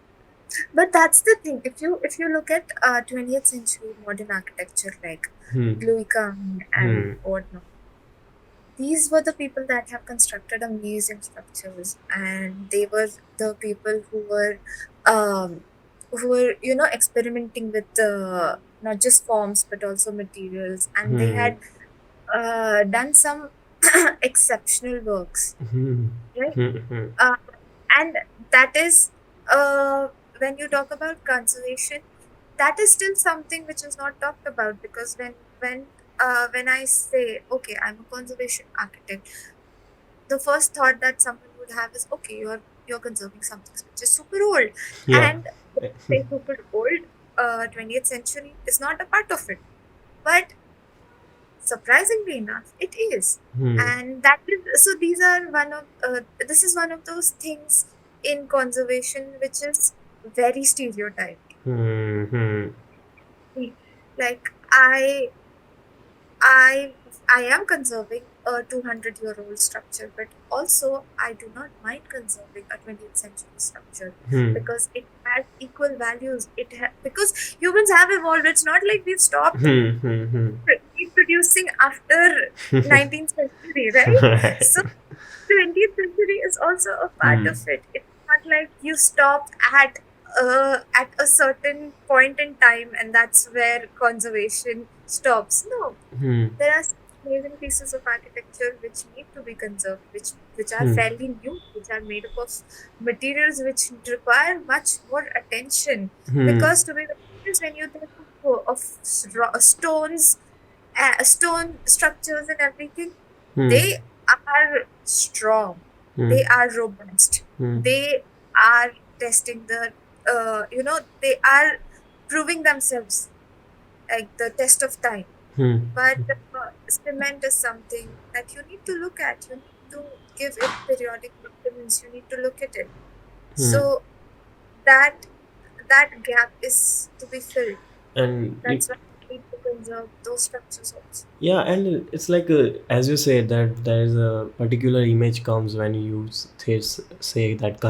But that's the thing. If you look at 20th century modern architecture like hmm, Louis Kahn and hmm, whatnot, these were the people that have constructed amazing structures, and they were the people um, who were experimenting with not just forms but also materials, and they hmm, had done some exceptional works, hmm, right? hmm, hmm, Uh, and that is uh, when you talk about conservation, that is still something which is not talked about, because when I say, okay, I'm a conservation architect, the first thought that someone would have is, okay, you're conserving something which is super old, yeah, and say super old, 20th century is not a part of it, but surprisingly enough it is. hmm, And that is, so these are one of this is one of those things in conservation which is very stereotyped. hmm, hmm. See, like I I am conserving a 200-year-old structure, but also I do not mind conserving a 20th century structure, Hmm. because it has equal values. Because humans have evolved. It's not like we've stopped Hmm. Hmm. Hmm. reproducing after 19th century, right? Right. So 20th century is also a part Hmm. of it. It's not like you stop at a certain point in time and that's where conservation stops. No, Hmm. there are some amazing pieces of architecture which need to be conserved, which are Hmm. fairly new, which are made up of materials which require much more attention. Hmm. Because to be very honest, when you think of stones, stone structures and everything, Hmm. they are strong, Hmm. they are robust, Hmm. they are testing they are proving themselves like the test of time. Hmm. But cement is something that you need to look at. You need to give it periodic maintenance. You need to look at it. Hmm. So that that gap is to be filled. And it, That's why we need to conserve those structures also. yeah, and it's like as you say that there is a particular image comes when you say that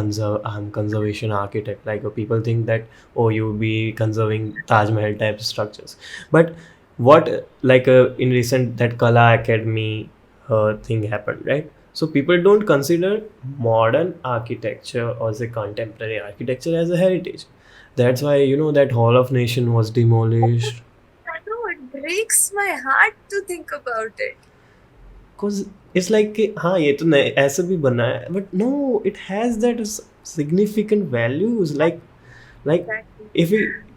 I'm conservation architect. Like people think that, oh, you be conserving Taj Mahal type structures, but what like in recent that Kala Academy thing happened, right? So people don't consider modern architecture or the contemporary architecture as a heritage. That's why that Hall of Nation was demolished. I know it breaks my heart to think about it. Cause it's like कि हाँ ये तो नए ऐसे भी बना है, but no, it has that significant values, like Exactly.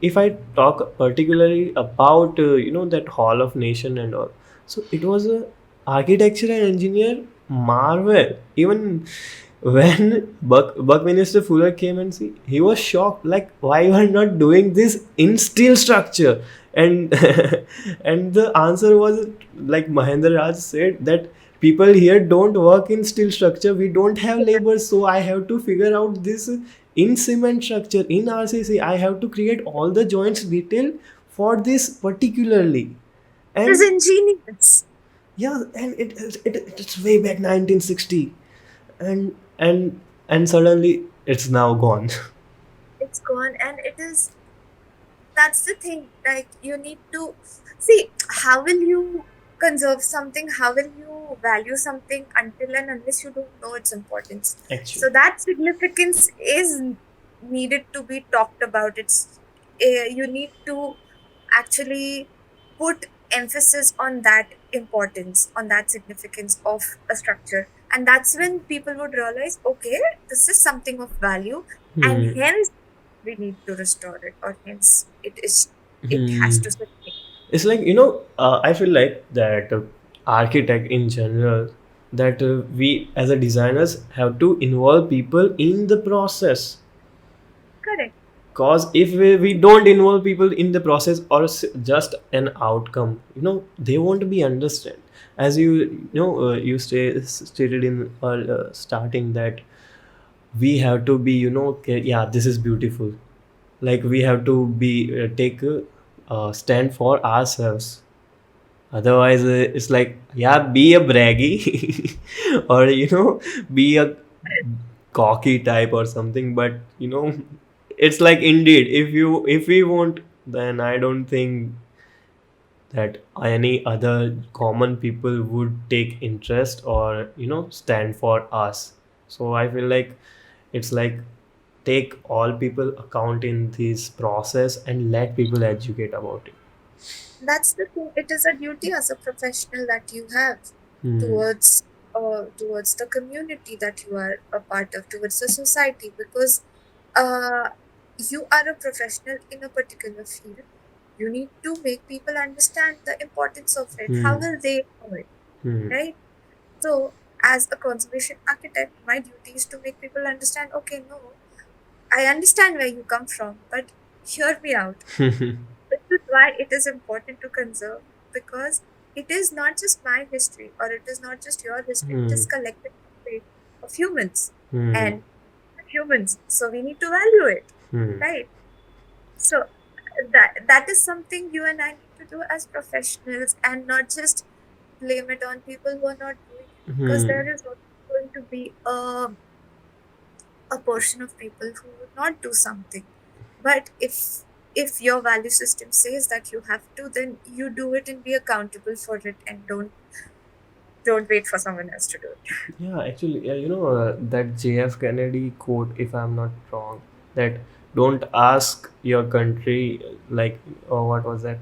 if I talk particularly about that Hall of Nation and all, so it was a architecture and engineer marvel. Even when Buckminster Fuller came and see, he was shocked, like why you are not doing this in steel structure, and and the answer was like Mahendra Raj said that people here don't work in steel structure, we don't have Yeah. labor, so I have to figure out this in cement structure, in RCC I have to create all the joints detail for this particularly. It is And ingenious. yeah, and it's way back 1960, and suddenly it's now gone. It's gone, and it is. That's the thing. Like you need to see, how will you conserve something? How will you value something until and unless you don't know its importance? Actually. So that significance is needed to be talked about. You need to actually put emphasis on that importance, on that significance of a structure. And that's when people would realize, okay, this is something of value, and Hmm. hence we need to restore it, or hence it has Hmm. to sustain. It's like, I feel like that architect in general, that we as a designers have to involve people in the process. Correct. Cause if we don't involve people in the process or just an outcome, they won't be understand. As stated in starting that we have to be, okay, yeah, this is beautiful. Like we have to be take a stand for ourselves. Otherwise, it's like, yeah, be a braggy or be a cocky type or something. But it's like, indeed, if we won't, then I don't think that any other common people would take interest or stand for us. So I feel like it's like, take all people account in this process and let people educate about it. That's the thing. It is a duty as a professional that you have Hmm. towards towards the community that you are a part of, towards the society, because uh, you are a professional in a particular field. You need to make people understand the importance of it. How Hmm. will they know it, Hmm. right? So, as a conservation architect, my duty is to make people understand. Okay, no, I understand where you come from, but hear me out. This is why it is important to conserve, because it is not just my history, or it is not just your history, it Hmm. is collective history of humans Hmm. and humans. So we need to value it, Hmm. right? So that is something you and I need to do as professionals, and not just blame it on people who are not doing it, because Hmm. there is also going to be a portion of people who would not do something. But if your value system says that you have to, then you do it and be accountable for it, and don't wait for someone else to do it. Yeah, actually, that JF Kennedy quote, if I'm not wrong, that don't ask your country, like, or what was that?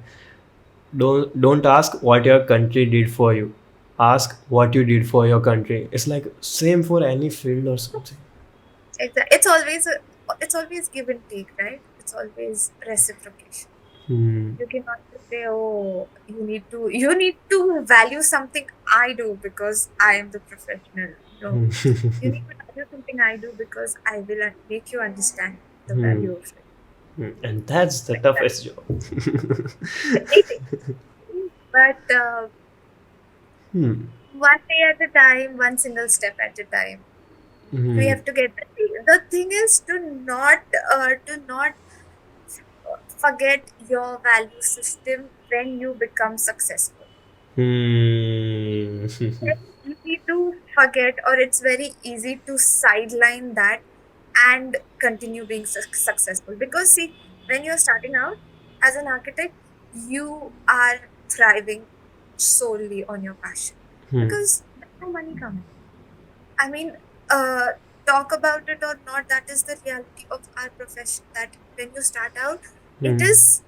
Don't ask what your country did for you. Ask what you did for your country. It's like same for any field or something. It's always give and take, right? It's always reciprocation. Hmm. You cannot just say, oh, you need to value something I do because I am the professional. No, Hmm. you need to value something I do because I will make you understand the Hmm. value of it. And that's the Like that. toughest job. It is, but Hmm. one day at a time, one single step at a time. We Hmm. have to get the thing is to not forget your value system when you become successful. Hmm. It's easy to forget, or it's very easy to sideline that and continue being successful, because see, when you're starting out as an architect, you are thriving solely on your passion, Hmm. because there's no money coming. I mean, uh, talk about it or not, that is the reality of our profession. That when you start out, it Hmm. is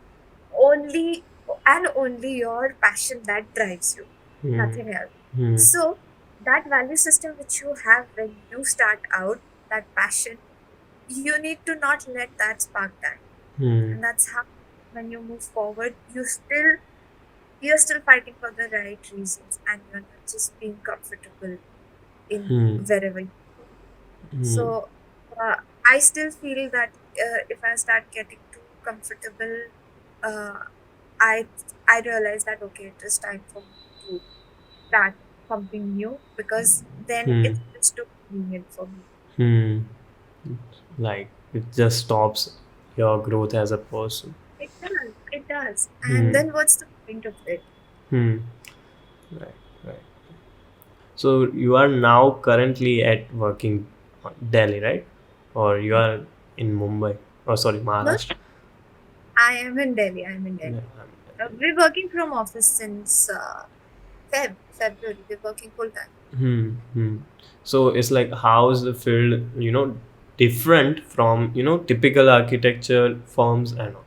only and only your passion that drives you, Hmm. nothing else. Hmm. So, that value system which you have when you start out, that passion, you need to not let that spark die. Hmm. And that's how, when you move forward, you're still fighting for the right reasons, and you're not just being comfortable in Hmm. wherever you go. Hmm. So uh, I still feel that if I start getting too comfortable, uh, I I realize that okay, it is time for me to start something new, because then Hmm. it's just too convenient for me. Hmm. Like it just stops your growth as a person. It does. And Hmm. then what's the point of it? Hmm. Right. Right. So you are now currently at working Delhi, right? Or you are in Mumbai? Oh, sorry, No, Maharashtra. I am in Delhi. I'm in Yeah. Delhi. We're working from office since February. We're working full time. Hmm. Hmm. So it's like, how is the field, different from typical architecture firms and all?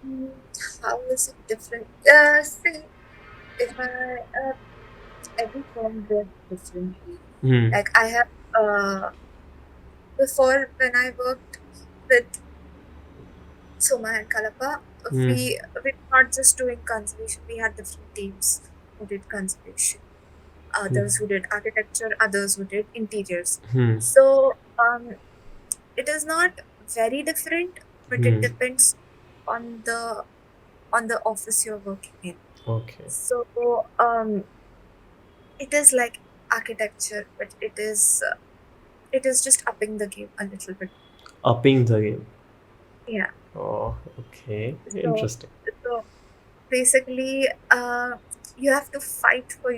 Hmm, how is it different? See, if every firm works differently. Hmm. Like I have before, when I worked with Soma and Kalapa, Hmm. we were not just doing conservation, we had different teams who did conservation. Others who did architecture, others who did interiors. Hmm. So it is not very different, but it Hmm. depends on the office you're working in. Okay. So it is like architecture, but it is just upping the game a little bit. Upping the game. Yeah. Oh, okay. So Interesting. so basically, you have to fight for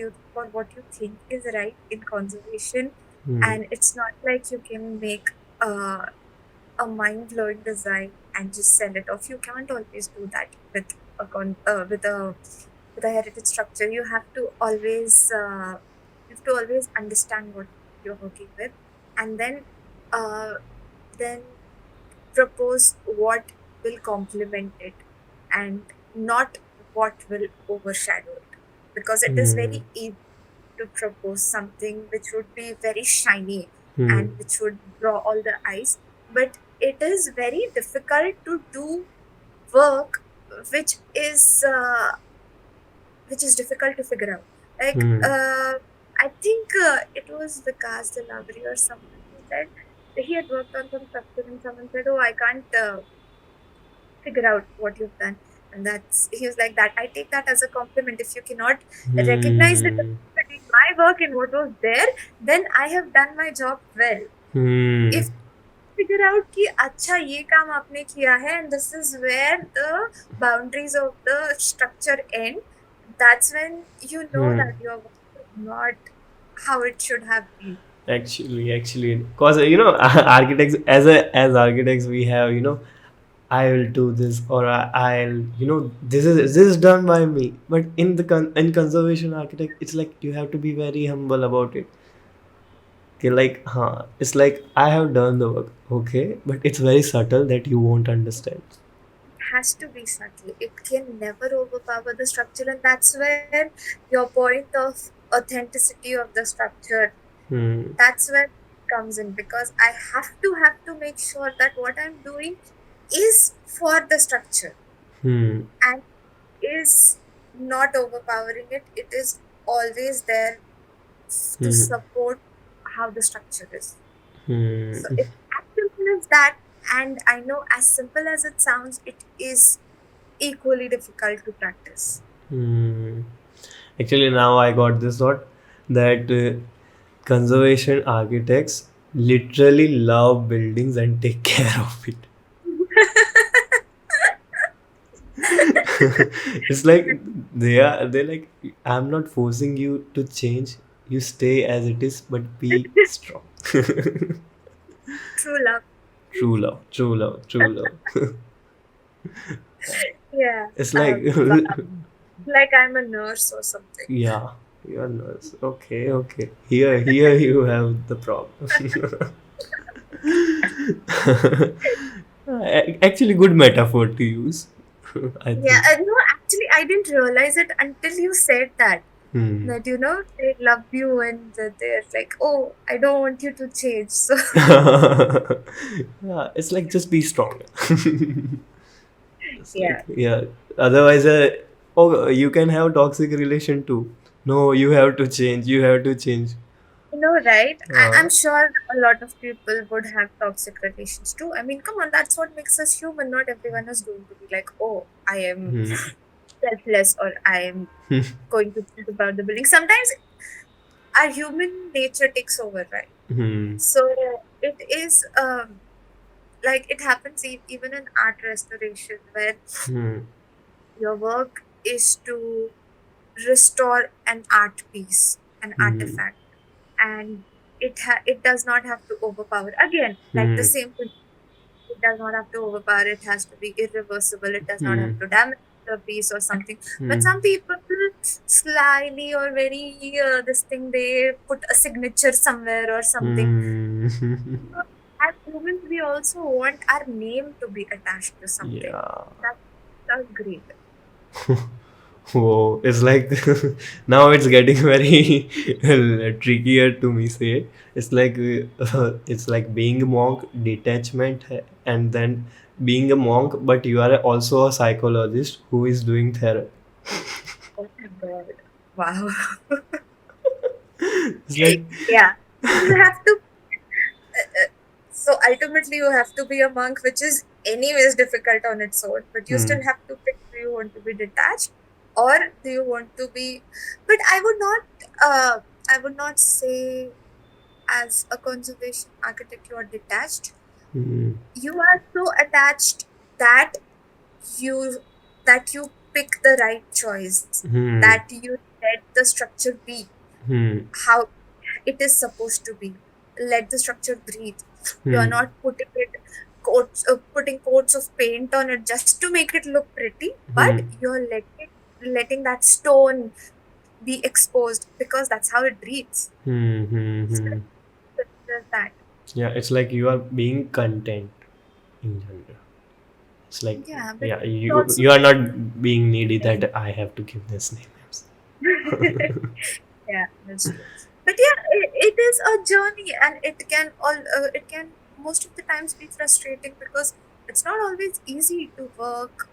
what you think is right in conservation, Hmm. and it's not like you can make uh, a mind blowing design and just send it off. You can't always do that with with a heritage structure. You have to always understand what you're working with, and uh, then propose what will complement it and not what will overshadow it, because it is Hmm. very easy to propose something which would be very shiny Hmm. and which would draw all the eyes, but it is very difficult to do work which is uh, which is difficult to figure out. Like, Hmm. I think it was Vikas Delavri or someone who said that he had worked on some structure and someone said, "Oh, I can't figure out what you've done." And he was like that. I take that as a compliment. If you cannot recognize the Hmm. difference between my work and what was there, then I have done my job well. Hmm. If figure out कि अच्छा ये काम आपने किया है and this is where the boundaries of the structure end, that's when you know Hmm. that your work is not how it should have been. Actually, because architects, as architects, we have, I will do this, or I'll, this is done by me. But in conservation architect, it's like you have to be very humble about it. Okay, like, it's like I have done the work, okay, but it's very subtle that you won't understand. Has to be subtle. It can never overpower the structure, and that's where your point of authenticity of the structure, Hmm. that's where it comes in, because I have to make sure that what I'm doing is for the structure Hmm. and is not overpowering it. It is always there to Hmm. support how the structure is. So Hmm. it's as simple as that, and I know as simple as it sounds, it is equally difficult to practice. Hmm. Actually, now I got this thought that conservation architects literally love buildings and take care of it. It's like they're like, I'm not forcing you to change. You stay as it is, but be strong. True love. True love, true love, true love. Yeah. It's like, Wow. Like I'm a nurse or something. yeah, you're nurse. Okay, okay. Here you have the problem. Actually, good metaphor to use. I Yeah, think. no, actually, I didn't realize it until you said that. Hmm. That, they love you and that they're like, oh, I don't want you to change. So, Yeah, it's like just be strong. It's like, yeah, yeah. Otherwise, oh, you can have toxic relation too. No, you have to change. You have to change. right? Uh, I'm sure a lot of people would have toxic relations too. I mean, come on, that's what makes us human. Not everyone is going to be like, oh, I am hmm. selfless or I am going to think about the building. Sometimes our human nature takes over, right? Hmm. So it is like it happens even in art restoration, where Hmm. your work is to restore an art piece, an Hmm. artifact, and it does not have to overpower. Again, like the Hmm. same thing, it does not have to overpower. It has to be irreversible. It does not have Hmm. to damage the piece or something. But Hmm. some people slyly or very this thing, they put a signature somewhere or something. Hmm. So as humans, we also want our name to be attached to something. Yeah. That's, that's great. Whoa, it's like now it's getting very trickier to me say. It's like it's like being monk detachment and then being a monk, but you are also a psychologist who is doing therapy. Oh my God. Wow. It's like, Yeah. You have to. So ultimately, you have to be a monk, which is anyways difficult on its own. But you hmm, still have to pick: do you want to be detached, or do you want to be? But I would not. I would not say as a conservation architect you are detached. hmm, You are so attached that you you pick the right choice, hmm, that you let the structure be hmm, how it is supposed to be. Let the structure breathe. You are hmm, not putting coats of paint on it just to make it look pretty, hmm, but you're letting that stone be exposed because that's how it breathes. hmm, hmm, So hmm. it's just that. Yeah, it's like you are being content in general. It's like, Yeah, but yeah, it's you also you are not being needy that I have to give this name. yeah, that's true. But yeah, it is a journey, and it can most of the times be frustrating because it's not always easy to work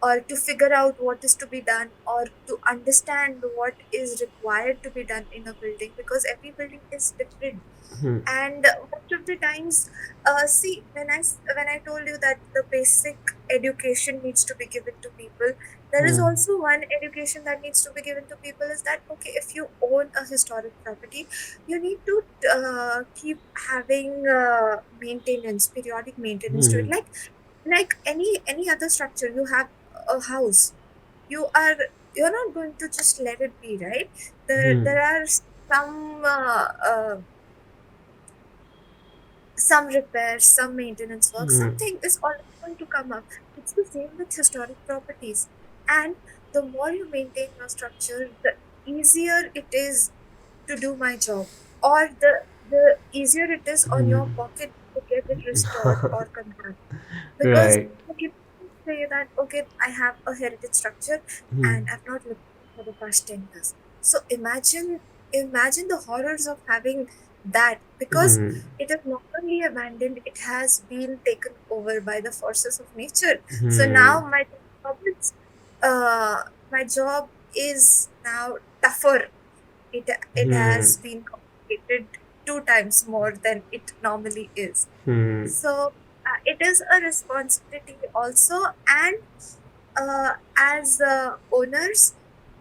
or to figure out what is to be done or to understand what is required to be done in a building, because every building is different. Hmm, And most of the times, see, when I told you that the basic education needs to be given to people, there is hmm, also one education that needs to be given to people, is that okay, if you own a historic property, you need to keep having periodic maintenance to it, hmm, like any other structure. You have a house, you are you're not going to just let it be, right? hmm, There are some repairs, some maintenance work, hmm, something is always going to come up. It's the same with historic properties. And the more you maintain your structure, the easier it is to do my job, or the easier it is on your hmm. pocket to get it restored or confirmed. Because Right. you can say that, okay, I have a heritage structure Hmm, and I've not lived for the past 10 years. So imagine the horrors of having that, because hmm, it is not only abandoned, it has been taken over by the forces of nature. So hmm, now job is, uh, my job is now tougher. It hmm, has been complicated two times more than it normally is. hmm, So it is a responsibility also, and as owners,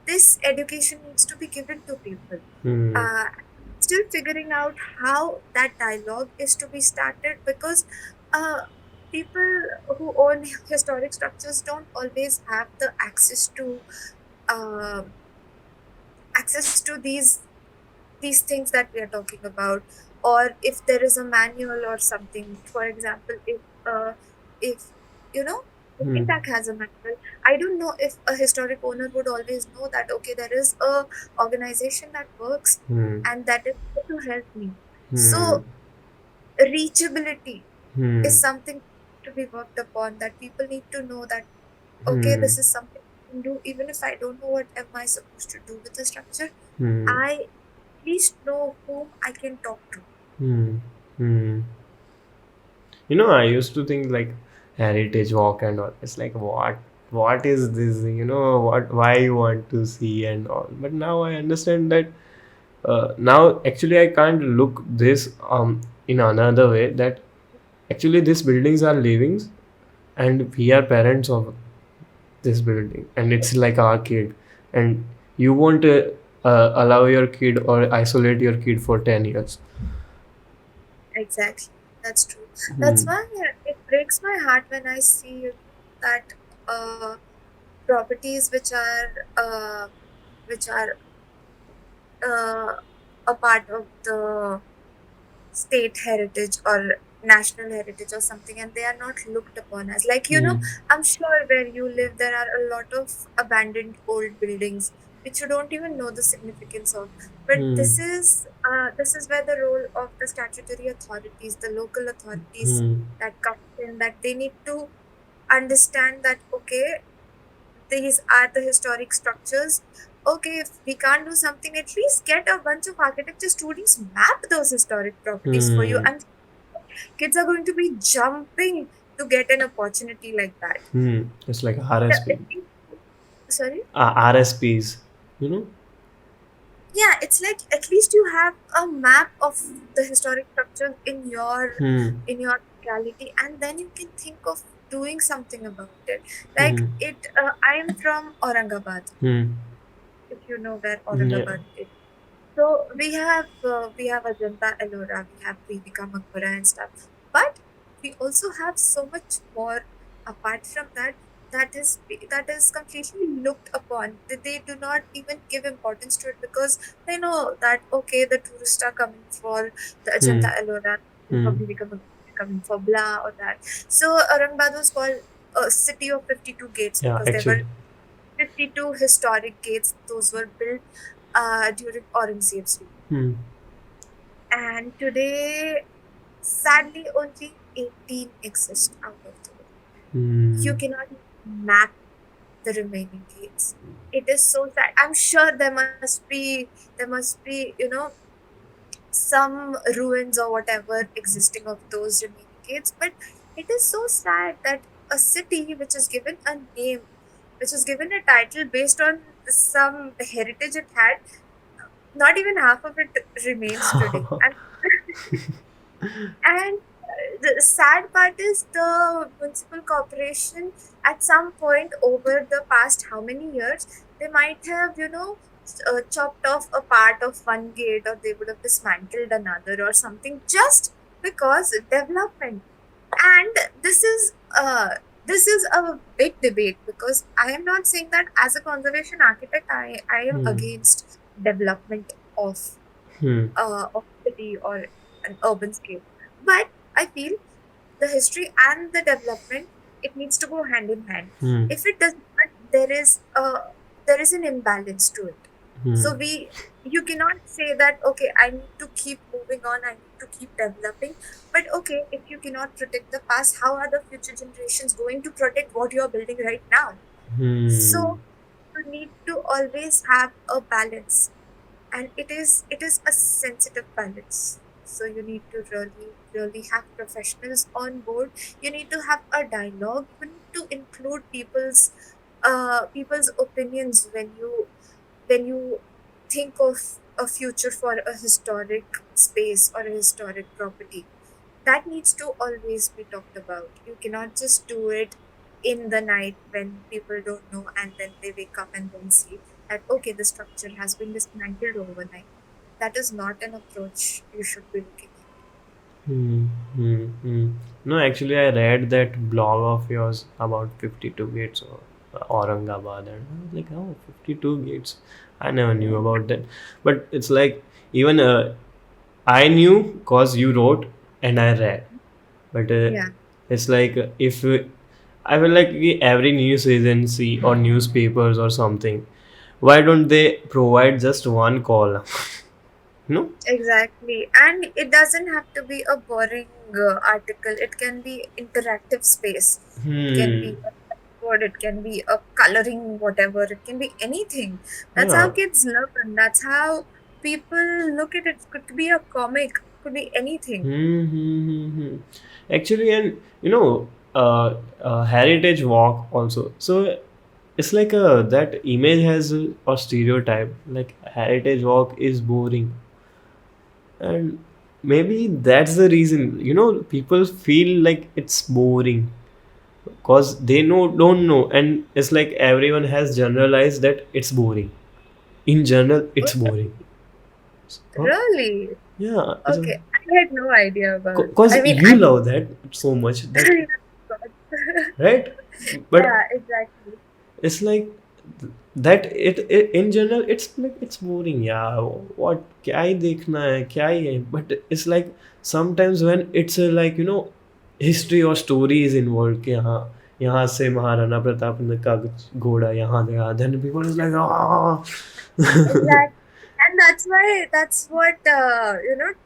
this education needs to be given to people. hmm, Uh, Still figuring out how that dialogue is to be started, because uh, people who own historic structures don't always have the uh, access to these things that we are talking about, or if there is a manual or something. For example, if you know, if hmm, intac has a manual, I don't know if a historic owner would always know that okay, there is a organization that works hmm, and that is here to help me. hmm, So reachability hmm, is something to be worked upon, that people need to know that okay, hmm, this is something I can do, even if I don't know what am I supposed to do with the structure. hmm, I at least know whom I can talk to. hmm, hmm. I used to think like heritage walk and all. It's like what is this? Why you want to see and all. But now I understand that now actually I can't look this in another way, that actually these buildings are livings and we are parents of this building, and it's like our kid, and you won't allow your kid or isolate your kid for 10 years. Exactly, that's true. Hmm. That's why it breaks my heart when I see, that uh, properties which are uh, a part of the state heritage or national heritage or something, and they are not looked upon as, like, Hmm. I'm sure where you live there are a lot of abandoned old buildings which you don't even know the significance of. But Hmm. this is where the role of the statutory authorities, the local authorities, Hmm. that comes in, that they need to understand that okay, these are the historic structures. Okay, if we can't do something, at least get a bunch of architecture students map those historic properties for you. Hmm. And kids are going to be jumping to get an opportunity like that. It's like Yeah, RSP. at least, sorry. RSPs, you know? Yeah, it's like at least you have a map of the historic structure Hmm. in your locality, and then you can think of doing something about it. Like Hmm. it, I am from Aurangabad, Hmm. if you know where Yeah. Aurangabad is. So we have Ajanta Ellora, we have Hrutika Satdive and stuff, but we also have so much more apart from that. That is completely looked upon. They do not even give importance to it because they know that okay, the tourists are coming for the Hmm. Ajanta Ellora, Hmm. probably coming for blah or that. So Aurangabad was called a city of 52 gates Yeah, because there were actually. 52 historic gates. Those were built during Aurangzeb's reign. Hmm. And today, sadly, only 18 exist out of the world. Hmm. You cannot map the remaining gates. It is so sad. I'm sure there must be, some ruins or whatever existing of those remaining gates. But it is so sad that a city which is given a name, which is given a title based on some heritage it had, not even half of it remains today. And the sad part is the municipal corporation at some point over the past how many years they might have chopped off a part of one gate, or they would have dismantled another or something, just because development. And this is a big debate, because I am not saying that as a conservation architect I am Hmm. against development Hmm. of city or an urban scale. But I feel the history and the development, it needs to go hand in hand. Hmm. If it does not, there is an imbalance to it. Hmm. So you cannot say that okay, I need to keep moving on, I need to keep developing. But okay, if you cannot protect the past, how are the future generations going to protect what you are building right now? Hmm. So you need to always have a balance, and it is a sensitive balance. So you need to really have professionals on board. You need to have a dialogue. You need to include people's opinions when you think of a future for a historic space or a historic property. That needs to always be talked about. You cannot just do it in the night when people don't know, and then they wake up and then see that okay, the structure has been dismantled overnight. That is not an approach you should be looking at. Hmm. Hmm. Hmm. No, actually, I read that blog of yours about 52 gates or Aurangabad, and I was like, oh, 52 gates. I never knew about that. But it's like, even I knew because you wrote and I read. But Yeah. it's like, if I feel like every news agency or newspapers or something, why don't they provide just one call? No? Exactly. And it doesn't have to be a boring article. It can be interactive space. It can Hmm. be a word, it can be a coloring, whatever. It can be anything. That's how Yeah. kids learn. That's how people look at it. Could be a comic, could be anything. Hmm. Actually, and heritage walk also. So it's like that image has a stereotype. Like heritage walk is boring, and maybe that's the reason. People feel like it's boring because they don't know, and it's like everyone has generalized that it's boring. In general, it's boring. Huh? Really? Yeah, it's Okay. I had no idea about. I because mean, you love that so much that, right? But yeah, exactly. it's like that it in general it's like it's boring. Yeah, what क्या ही देखना है क्या ही है, but it's like sometimes when it's like history or story is involved कि हाँ यहाँ से महाराणा प्रताप ने का घोड़ा यहाँ गया, then people is like ah. Exactly. And that's what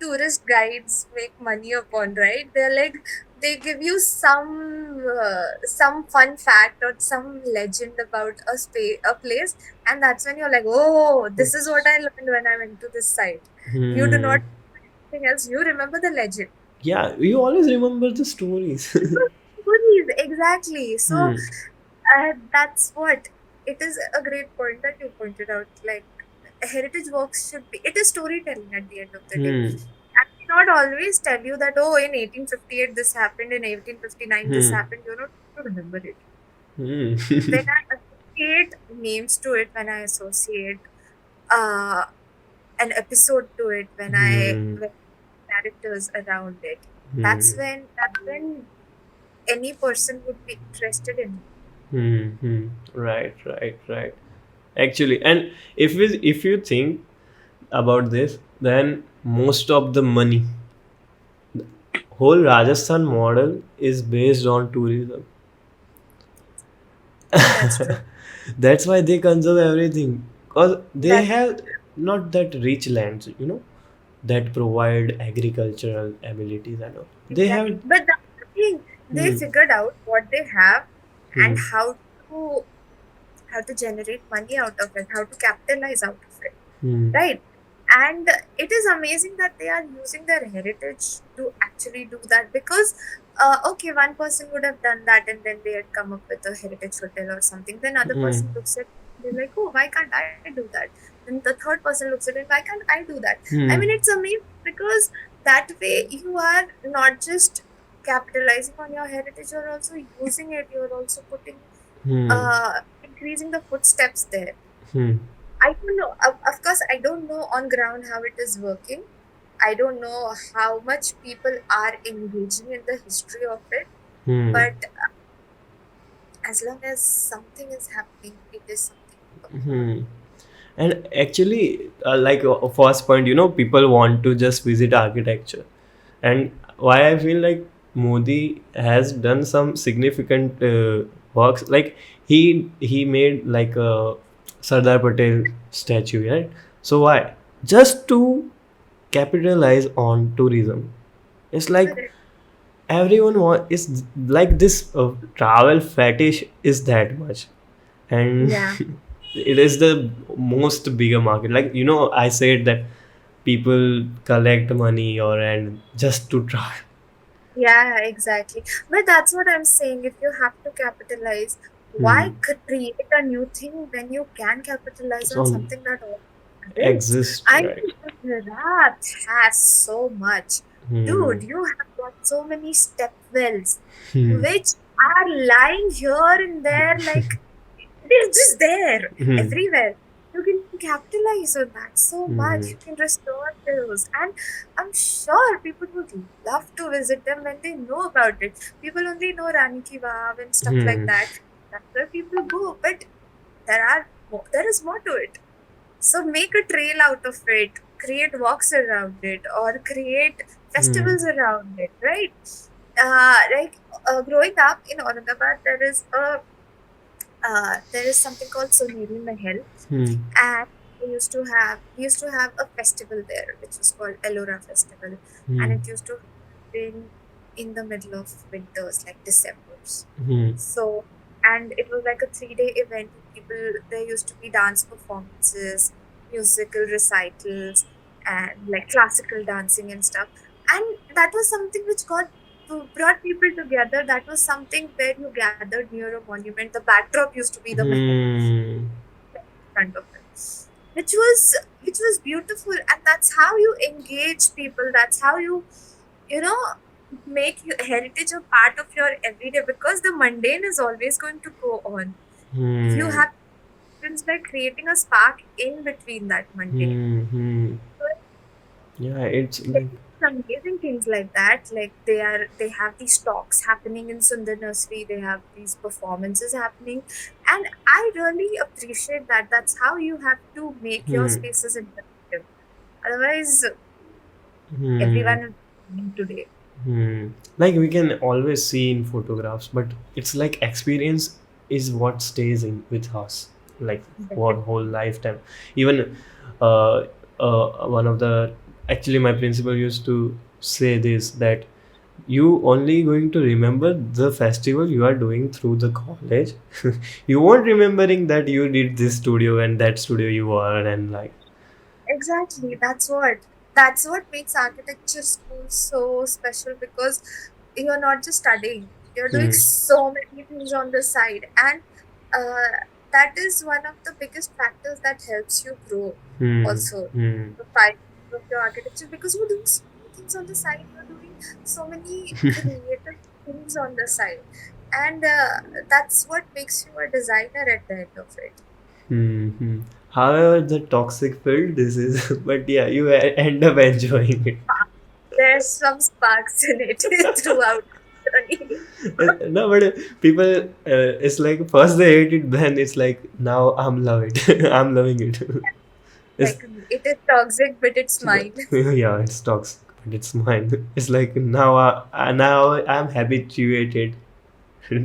tourist guides make money upon, right? They're like they give you some fun fact or some legend about a place, and that's when you're like, oh, this is what I learned when I went to this site. You do not Hmm. know anything else. You remember the legend. Yeah, you always remember the stories. exactly. So Hmm. that's what it is. A great point that you pointed out. Like heritage walks should be. It is storytelling at the end of the day. Hmm. I cannot always tell you that, oh, in 1858 this happened, in 1859 this Hmm. happened. You're not going to remember it. Hmm. When I associate names to it, when I associate uh, an episode to it, Hmm. when characters around it, Hmm. that's when any person would be interested in. Hmm. Hmm. Right. Right. Right. Actually, and if you think about this, then most of the money, whole Rajasthan model is based on tourism. That's true. That's why they conserve everything, because they That's have not that rich lands, that provide agricultural abilities and all. They have. exactly. But that's the thing. They Hmm. figured out what they have and Hmm. to how to generate money out of it, how to capitalize out of it. Hmm. Right. And it is amazing that they are using their heritage to actually do that because, okay, one person would have done that and then they had come up with a heritage hotel or something. Then other Hmm. person looks at they're like, oh, why can't I do that? Then the third person looks at it, why can't I do that? I Hmm. mean, it's amazing because that way you are not just capitalizing on your heritage, you're also using it, you're also putting, Hmm. increasing the footsteps there. Hmm. I don't know. Of course, I don't know on ground how it is working. I don't know how much people are engaging in the history of it. Hmm. But as long as something is happening, it is something important. Hmm. And actually, like first point, people want to just visit architecture, and why I feel like Modi has done some significant works. Like he made like a Sardar Patel statue, right? So why? Just to capitalize on tourism. It's like Correct. everyone is like this travel fetish is that much, and Yeah. it is the most bigger market. Like I said that people collect money or and just to try. Yeah, exactly. But that's what I'm saying. If you have to capitalize, why Hmm. create a new thing when you can capitalize on So something that already exists? exist, I right? mean, Gujarat has so much. Hmm. Dude, you have got so many step wells Hmm. which are lying here and there, like they're just there Hmm. everywhere. You can capitalize on that so much. Hmm. You can restore those. And I'm sure people would love to visit them when they know about it. People only know Rani Ki Vav and stuff like Hmm. that. That's where people go. But there is more to it. So make a trail out of it, create walks around it, or create Hmm. festivals around it, right? Like growing up in Aurangabad, there is something called Soneri Mahal, Hmm. and we used to have a festival there, which was called Ellora Festival, and Hmm. it used to happen in the middle of winters, like December's. Hmm. So, and it was like a 3 day event. People there used to be dance performances, musical recitals, and like classical dancing and stuff. And that was something which got brought people together. That was something where you gathered near a monument. The backdrop used to be the mahal Hmm. front of it, which was beautiful, and that's how you engage people. That's how you know make your heritage a part of your everyday, because the mundane is always going to go on. You Hmm. have things by creating a spark in between that mundane. Hmm. Hmm. So Yeah, it's there like. are amazing things like that. Like they have these talks happening in Sundar Nursery. They have these performances happening, and I really appreciate that. That's how you have to make your Hmm. spaces interactive. Otherwise, Hmm. everyone is doing today. Hmm. Like we can always see in photographs, but it's like experience is what stays in with us, like for Definitely. whole lifetime. Even uh, one of the actually my principal used to say this, that you only going to remember the festival you are doing through the college. You won't remembering that you did this studio and that studio you were and like. Exactly. That's what makes architecture school so special, because you're not just studying. You're doing Hmm. so many things on the side, and uh, that is one of the biggest factors that helps you grow. Hmm. Also, Hmm. the fight of your architecture, because you're doing so many things on the side. You're doing so many creative things on the side, and that's what makes you a designer at the end of it. Hmm. Hmm. However, the toxic filled this is, but yeah, you end up enjoying it. There's some sparks in it throughout the journey. No, but people, it's like first they hate it, then it's like now I'm love it. I'm loving it. It's Like, it is toxic, but it's mine. yeah, it's toxic, but it's mine. It's like now, now I'm habituated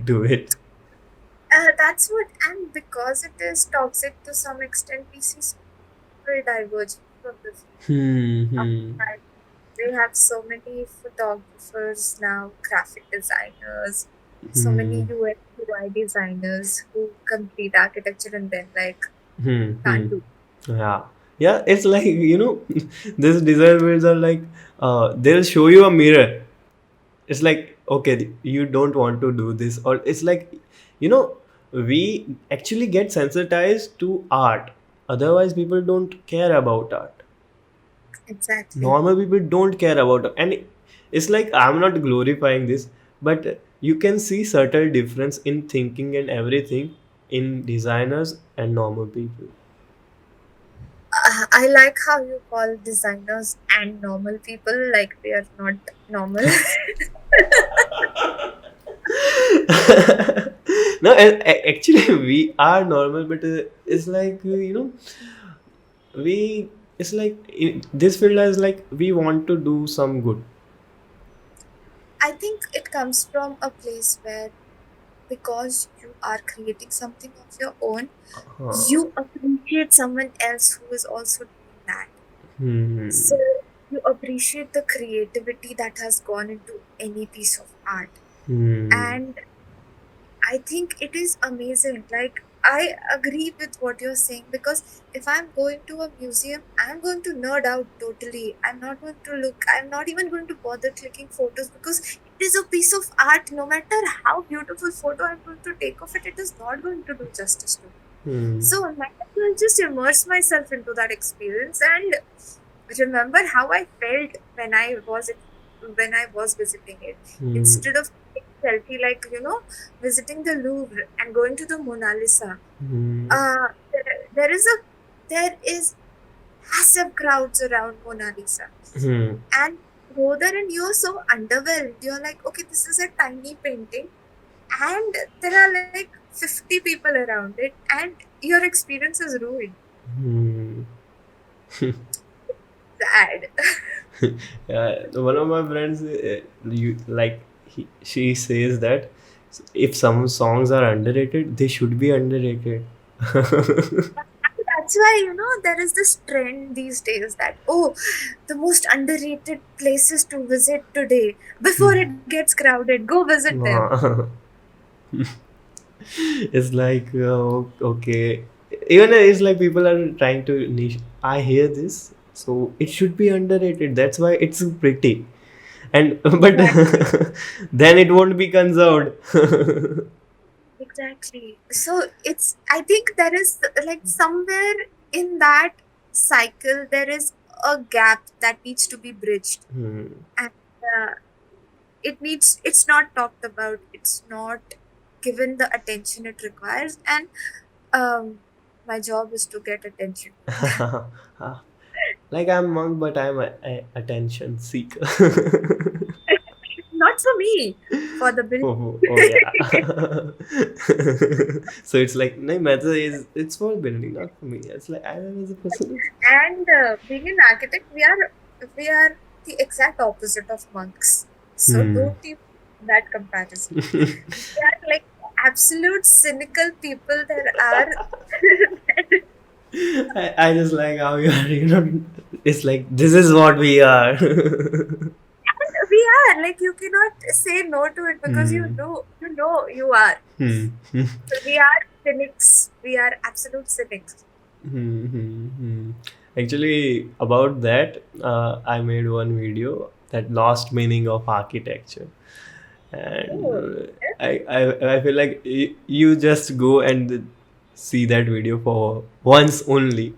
to it. That's what, and because it is toxic to some extent, we see so many people diverging from the field. Hmm. Uh, Hmm. and we have so many photographers now, graphic designers, so many Hmm. UX UI designers who complete architecture and then like Hmm. Hmm. can't do. Yeah. Yeah. It's like these design builds are like, they'll show you a mirror. It's like, okay, you don't want to do this, or it's like, you know, we actually get sensitized to art. Otherwise, people don't care about art. Exactly. Normal people don't care about it. And it's like, I'm not glorifying this, but you can see subtle difference in thinking and everything in designers and normal people. I like how you call designers and normal people like they are not normal. No, actually we are normal, but it's like, we it's like in this field is like we want to do some good. I think it comes from a place where, because you are creating something of your own, Huh. you appreciate someone else who is also doing that. So Hmm. you appreciate the creativity that has gone into any piece of art. Hmm. And I think it is amazing. Like, I agree with what you're saying, because if I'm going to a museum, I'm going to nerd out totally. I'm not going to look, I'm not even going to bother clicking photos, because it is a piece of art. No matter how beautiful photo I'm going to take of it, it is not going to do justice to me. Hmm. So I might as well just immerse myself into that experience and remember how I felt when I was visiting it. Hmm. Instead of taking selfie, like visiting the Louvre and going to the Mona Lisa, Hmm. uh, there is massive crowds around Mona Lisa, Hmm. and go there and you're so underwhelmed. You're like, okay, this is a tiny painting, and there are like 50 people around it, and your experience is ruined. Hmm. Sad. Yeah, one of my friends, she says that if some songs are underrated, they should be underrated. That's why, there is this trend these days that, oh, the most underrated places to visit today. Before it gets crowded, go visit them. Nah. It's like, okay, even it's like people are trying to niche. I hear this, so it should be underrated. That's why it's pretty, and but Exactly. then it won't be conserved. Exactly. So I think there is like somewhere in that cycle, there is a gap that needs to be bridged. Hmm. And uh, it's not talked about, it's not given the attention it requires. And um, my job is to get attention. Like I'm monk, but I'm a attention seeker. Not for me, for the building. Oh, oh yeah. So it's like, no, matter is it's for building, not for me. It's like I am as a person. And being an architect, we are the exact opposite of monks. So Hmm. don't even that comparison. We are like absolute cynical people there are. I just like how you are. It's like this is what we are. We are like, you cannot say no to it, because Hmm. you are. Hmm. Hmm. So we are cynics. We are absolute cynics. Hmm. Hmm. Hmm. Actually, about that, I made one video that lost meaning of architecture. and Oh, yes. I feel like you just go and see that video for once only.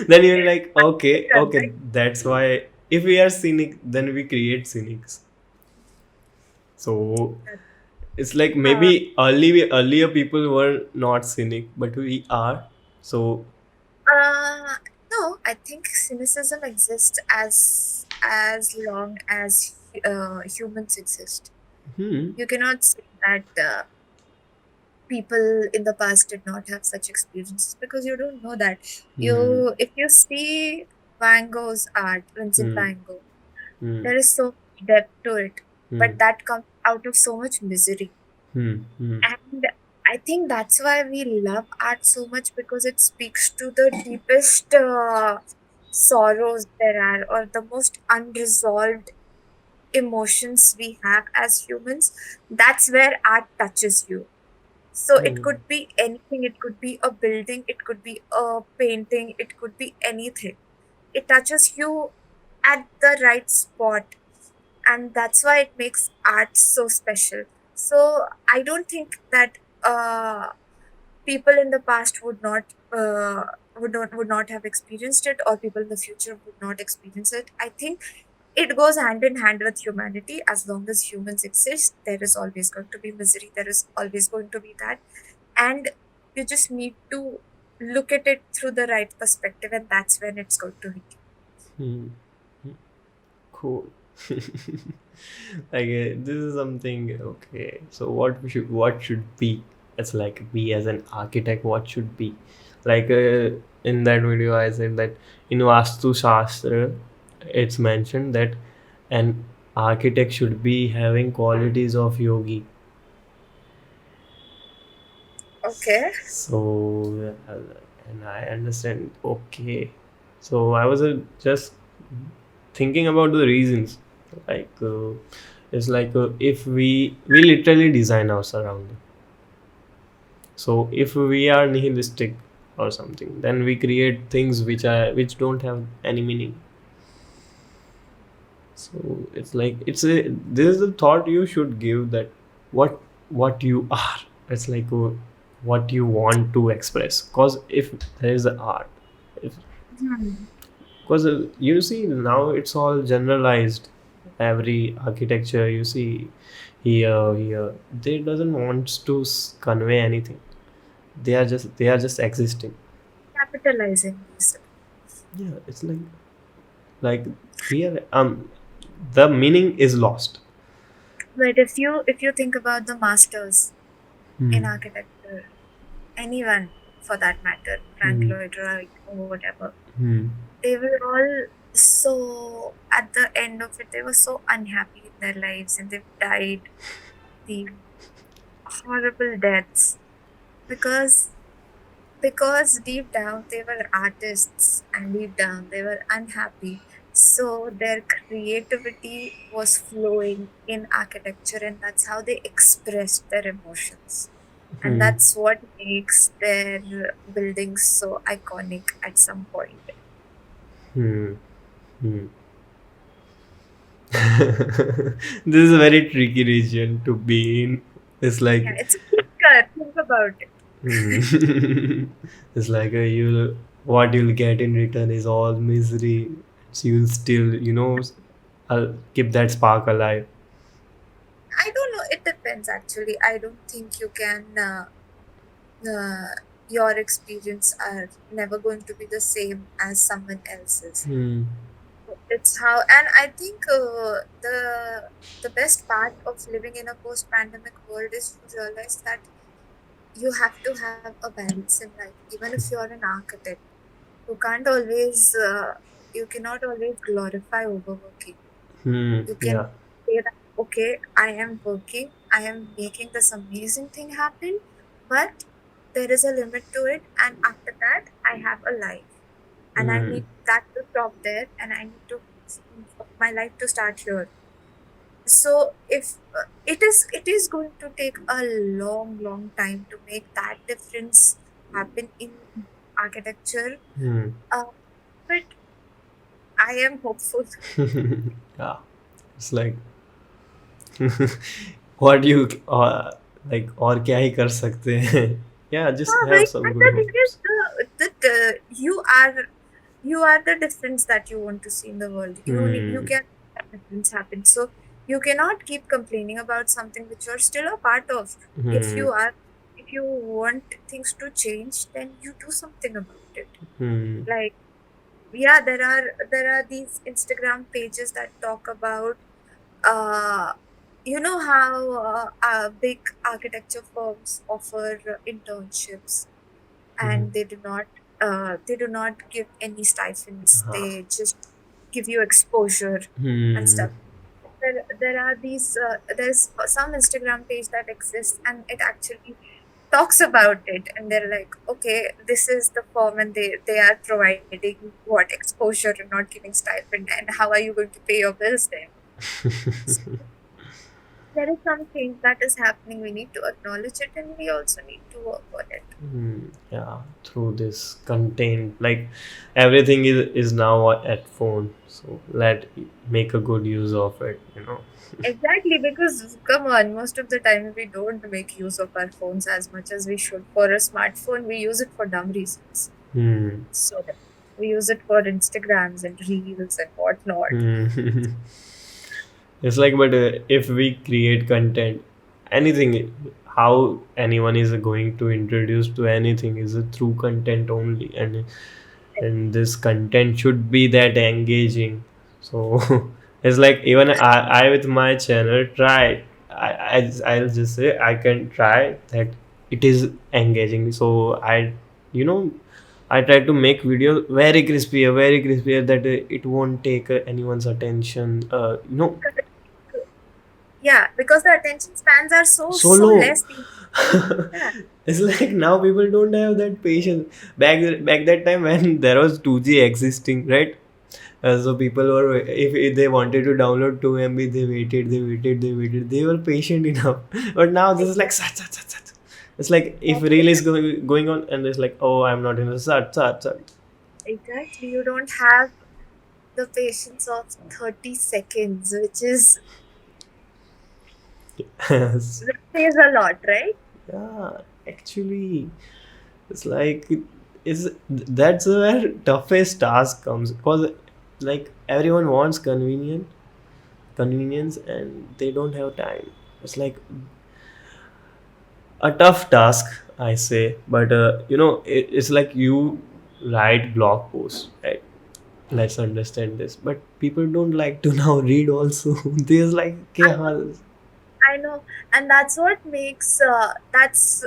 Then you're like, okay, okay, Correct. that's why if we are cynic, then we create cynics. So it's like Uh, maybe earlier people were not cynic, but we are. So uh, no, I think cynicism exists as long as humans exist. hmm, You cannot say that people in the past did not have such experiences because you don't know that. hmm, If you see Van Gogh's art, Vincent hmm, Van Gogh, hmm, there is so much depth to it, hmm, but that comes out of so much misery. hmm, hmm, And I think that's why we love art so much because it speaks to the deepest sorrows there are, or the most unresolved emotions we have as humans. That's where art touches you. So it hmm, could be anything, it could be a building, it could be a painting, it could be anything. It touches you at the right spot, and that's why it makes art so special. So I don't think that people in the past would not have experienced it, or people in the future would not experience it. I think it goes hand in hand with humanity. As long as humans exist, there is always going to be misery, there is always going to be that, and you just need to look at it through the right perspective, and that's when it's going to hit you. hmm. Cool. Like this is something okay. So what should be? It's like we as an architect, what should be? Like in that video, I said that in Vastu Shastra, it's mentioned that an architect should be having qualities of yogi. Okay. So and I understand. Okay. So I was just thinking about the reasons, like it's like if we literally design our surrounding. So if we are nihilistic or something, then we create things which don't have any meaning. So it's like this is the thought you should give, that what you are. It's like what you want to express, because if there is art, if Hmm. because you see now it's all generalized. Every architecture you see here they doesn't want to convey anything. They are just existing. Capitalizing this. Yeah, it's like we are the meaning is lost. But if you think about the masters in Hmm. architecture, anyone for that matter, Frank Hmm. Lloyd Wright or whatever, Hmm. they were all so, at the end of it, they were so unhappy in their lives, and they've died the horrible deaths because deep down they were artists, and deep down they were unhappy. So their creativity was flowing in architecture, and that's how they expressed their emotions. And Hmm. that's what makes their buildings so iconic at some point. Hmm. Hmm. This is a very tricky region to be in. It's Yeah, like it's a thinker. Think about it. hmm. It's like what you'll get in return is all misery. So you'll still, I'll keep that spark alive. I don't know. It depends, actually. I don't think you can. Uh, your experience are never going to be the same as someone else's. Hmm. It's how, and I think the best part of living in a post-pandemic world is to realize that you have to have a balance in life. Even if you're an architect, you can't always, you cannot always glorify overworking. Hmm. You can Yeah. say that, okay, I am working, I am making this amazing thing happen, but there is a limit to it, and after that, I have a life, and I Hmm. need that to stop there, and I need to my life to start here. So if it is going to take a long time to make that difference happen in architecture, Hmm. uh, but I am hopeful. Yeah. It's like what you like और क्या ही कर सकते हैं. Yeah, just have Like, some but good the thing is, hopes. you are the difference that you want to see in the world. You Hmm. can make that difference happen. So you cannot keep complaining about something which you're still a part of. If Hmm. you are, if you want things to change, then you do something about it. Hmm. Like, yeah, there are these Instagram pages that talk about uh how big architecture firms offer internships, Hmm. and they do not give any stipends. Uh-huh. They just give you exposure and Hmm. stuff. There's some Instagram page that exists, and it actually talks about it, and they're like, okay, this is the firm, and they are providing what exposure and not giving stipend, and how are you going to pay your bills then? So there is some change that is happening. We need to acknowledge it, and we also need to work on it. Yeah, through this content, like everything is now at phone, so let make a good use of it, you know. Exactly, because come on, most of the time we don't make use of our phones as much as we should. For a smartphone, we use it for dumb reasons. Hmm. So we use it for Instagrams and reels and whatnot. Hmm. It's like, but if we create content, anything, how anyone is going to introduce to anything is through content only, and this content should be that engaging. So it's like even I with my channel try. I'll just say I can try that it is engaging. So you know, I try to make videos very crispier that it won't take anyone's attention. Yeah, because the attention spans are so Solo. less these days. It's like now people don't have that patience. Back that time when there was 2G existing, right? So people were, if they wanted to download 2 MB, they were patient enough. But now this is like such, such, such, such. It's like if reel is going on and it's like, oh, I'm not in a such, such, such. Exactly. You don't have the patience of 30 seconds, Yes. which says a lot, right? Yeah, actually, it's like is that's where toughest task comes, because like everyone wants convenience and they don't have time. It's like a tough task, I say, but it's like you write blog posts, right? Let's understand this, but people don't like to now read also. There's like okay, I know, I know, and that's what makes that's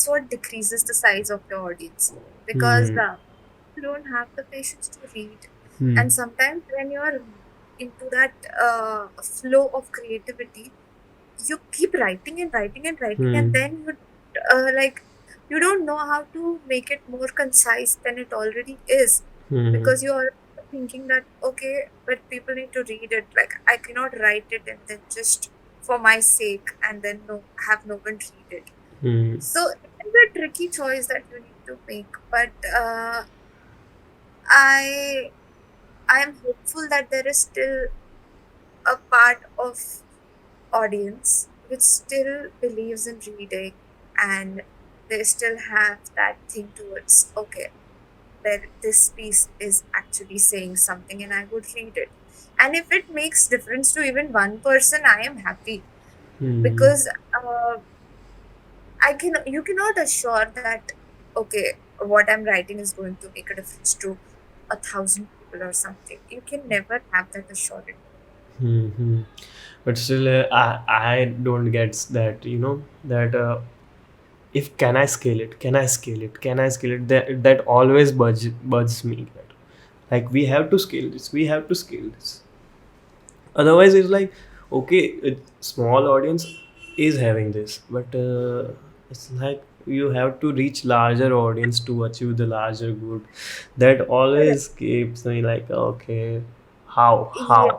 what decreases the size of your audience, because hmm, you don't have the patience to read, hmm, and sometimes when you're into that flow of creativity, you keep writing and writing and writing, and hmm, then like you don't know how to make it more concise than it already is, hmm, because you're thinking that okay, but people need to read it, like I cannot write it and then just for my sake and then no have no one read it. hmm, So it can be a tricky choice that you need to make, but i I am hopeful that there is still a part of audience which still believes in reading, and they still have that thing towards okay, that this piece is actually saying something and I would read it. And if it makes difference to even one person, I am happy, hmm. because uh, you cannot assure that okay, what I'm writing is going to make a difference to 1,000 people or something. You can never have that assurance. Hmm. But still, I don't get that, that if can I scale it, can I scale it, that always bugs me. Like we have to scale this, otherwise it's like okay, small audience is having this, but it's like you have to reach larger audience to achieve the larger good. That Correct. always keeps me like okay, how Yeah,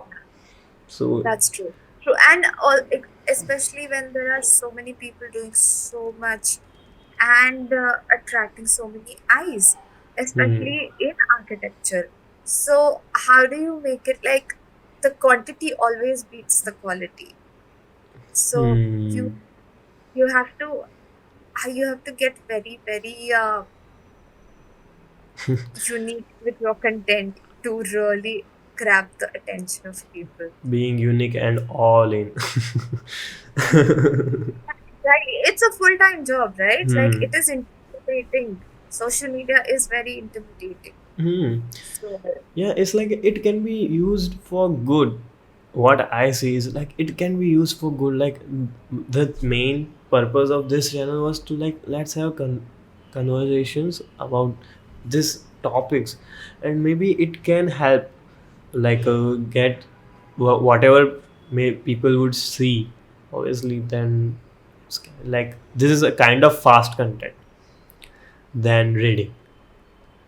so. that's true. True. And especially when there are so many people doing so much and attracting so many eyes, Hmm. especially in architecture. So, how do you make it like? the quantity always beats the quality. So Hmm. you have to you have to get very very unique with your content to really grab the attention of people. Being unique and all in. Right, it's a full-time job, right? Like Hmm. it is intimidating. Social media is very intimidating. Hmm. So Yeah, it's like it can be used for good. What I see is like it can be used for good. Like the main purpose of this channel was to like let's have conversations about these topics, and maybe it can help like get whatever people would see. Obviously, then like this is a kind of fast content than reading.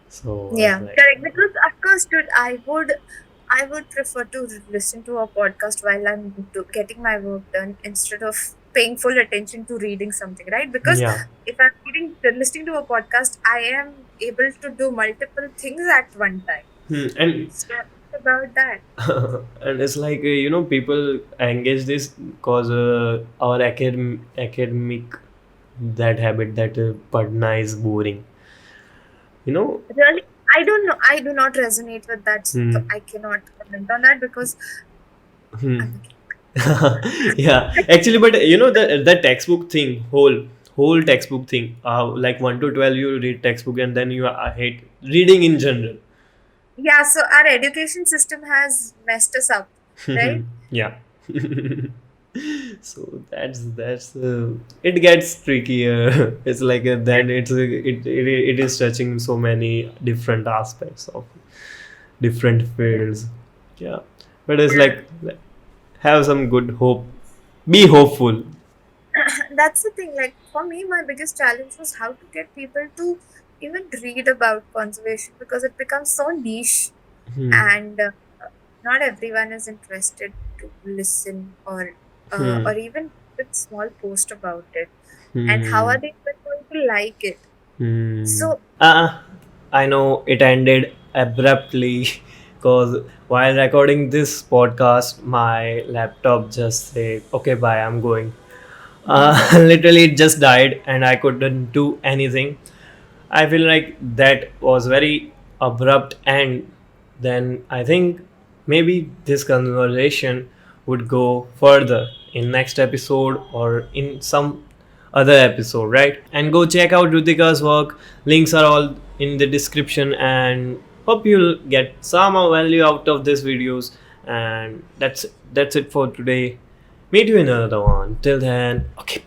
So I was yeah, like, correct. Because of course, dude, I would prefer to listen to a podcast while I'm getting my work done instead of paying full attention to reading something, right? Because yeah. if I'm listening to a podcast, I am able to do multiple things at one time. And So it's about that. and it's like people engage this because our academic that habit that padna is boring, you know. Really, I don't know. I do not resonate with that. So Hmm. I cannot comment on that because Hmm. I'm okay. Yeah, actually, but the textbook thing, whole textbook thing, like 1 to 12 you read textbook and then you hate reading in general. Yeah, so our education system has messed us up, right? Yeah. So that's it gets trickier. It's like then it is touching so many different aspects of different fields. Yeah, but it's Yeah. like have some good hope, be hopeful. That's the thing. Like for me, my biggest challenge was how to get people to even read about conservation because it becomes so niche, Hmm. and not everyone is interested to listen Hmm. or even with small post about it. And how Hmm. are they even going to like it? Hmm. So I know it ended abruptly because while recording this podcast, my laptop just said, "Okay, bye, I'm going." Literally, it just died, and I couldn't do anything. I feel like that was very abrupt, and then I think maybe this conversation would go further in next episode or in some other episode, right? And go check out Rutika's work. Links are all in the description, and hope you'll get some value out of these videos. And that's it for today. Meet you in another one. Till then, okay.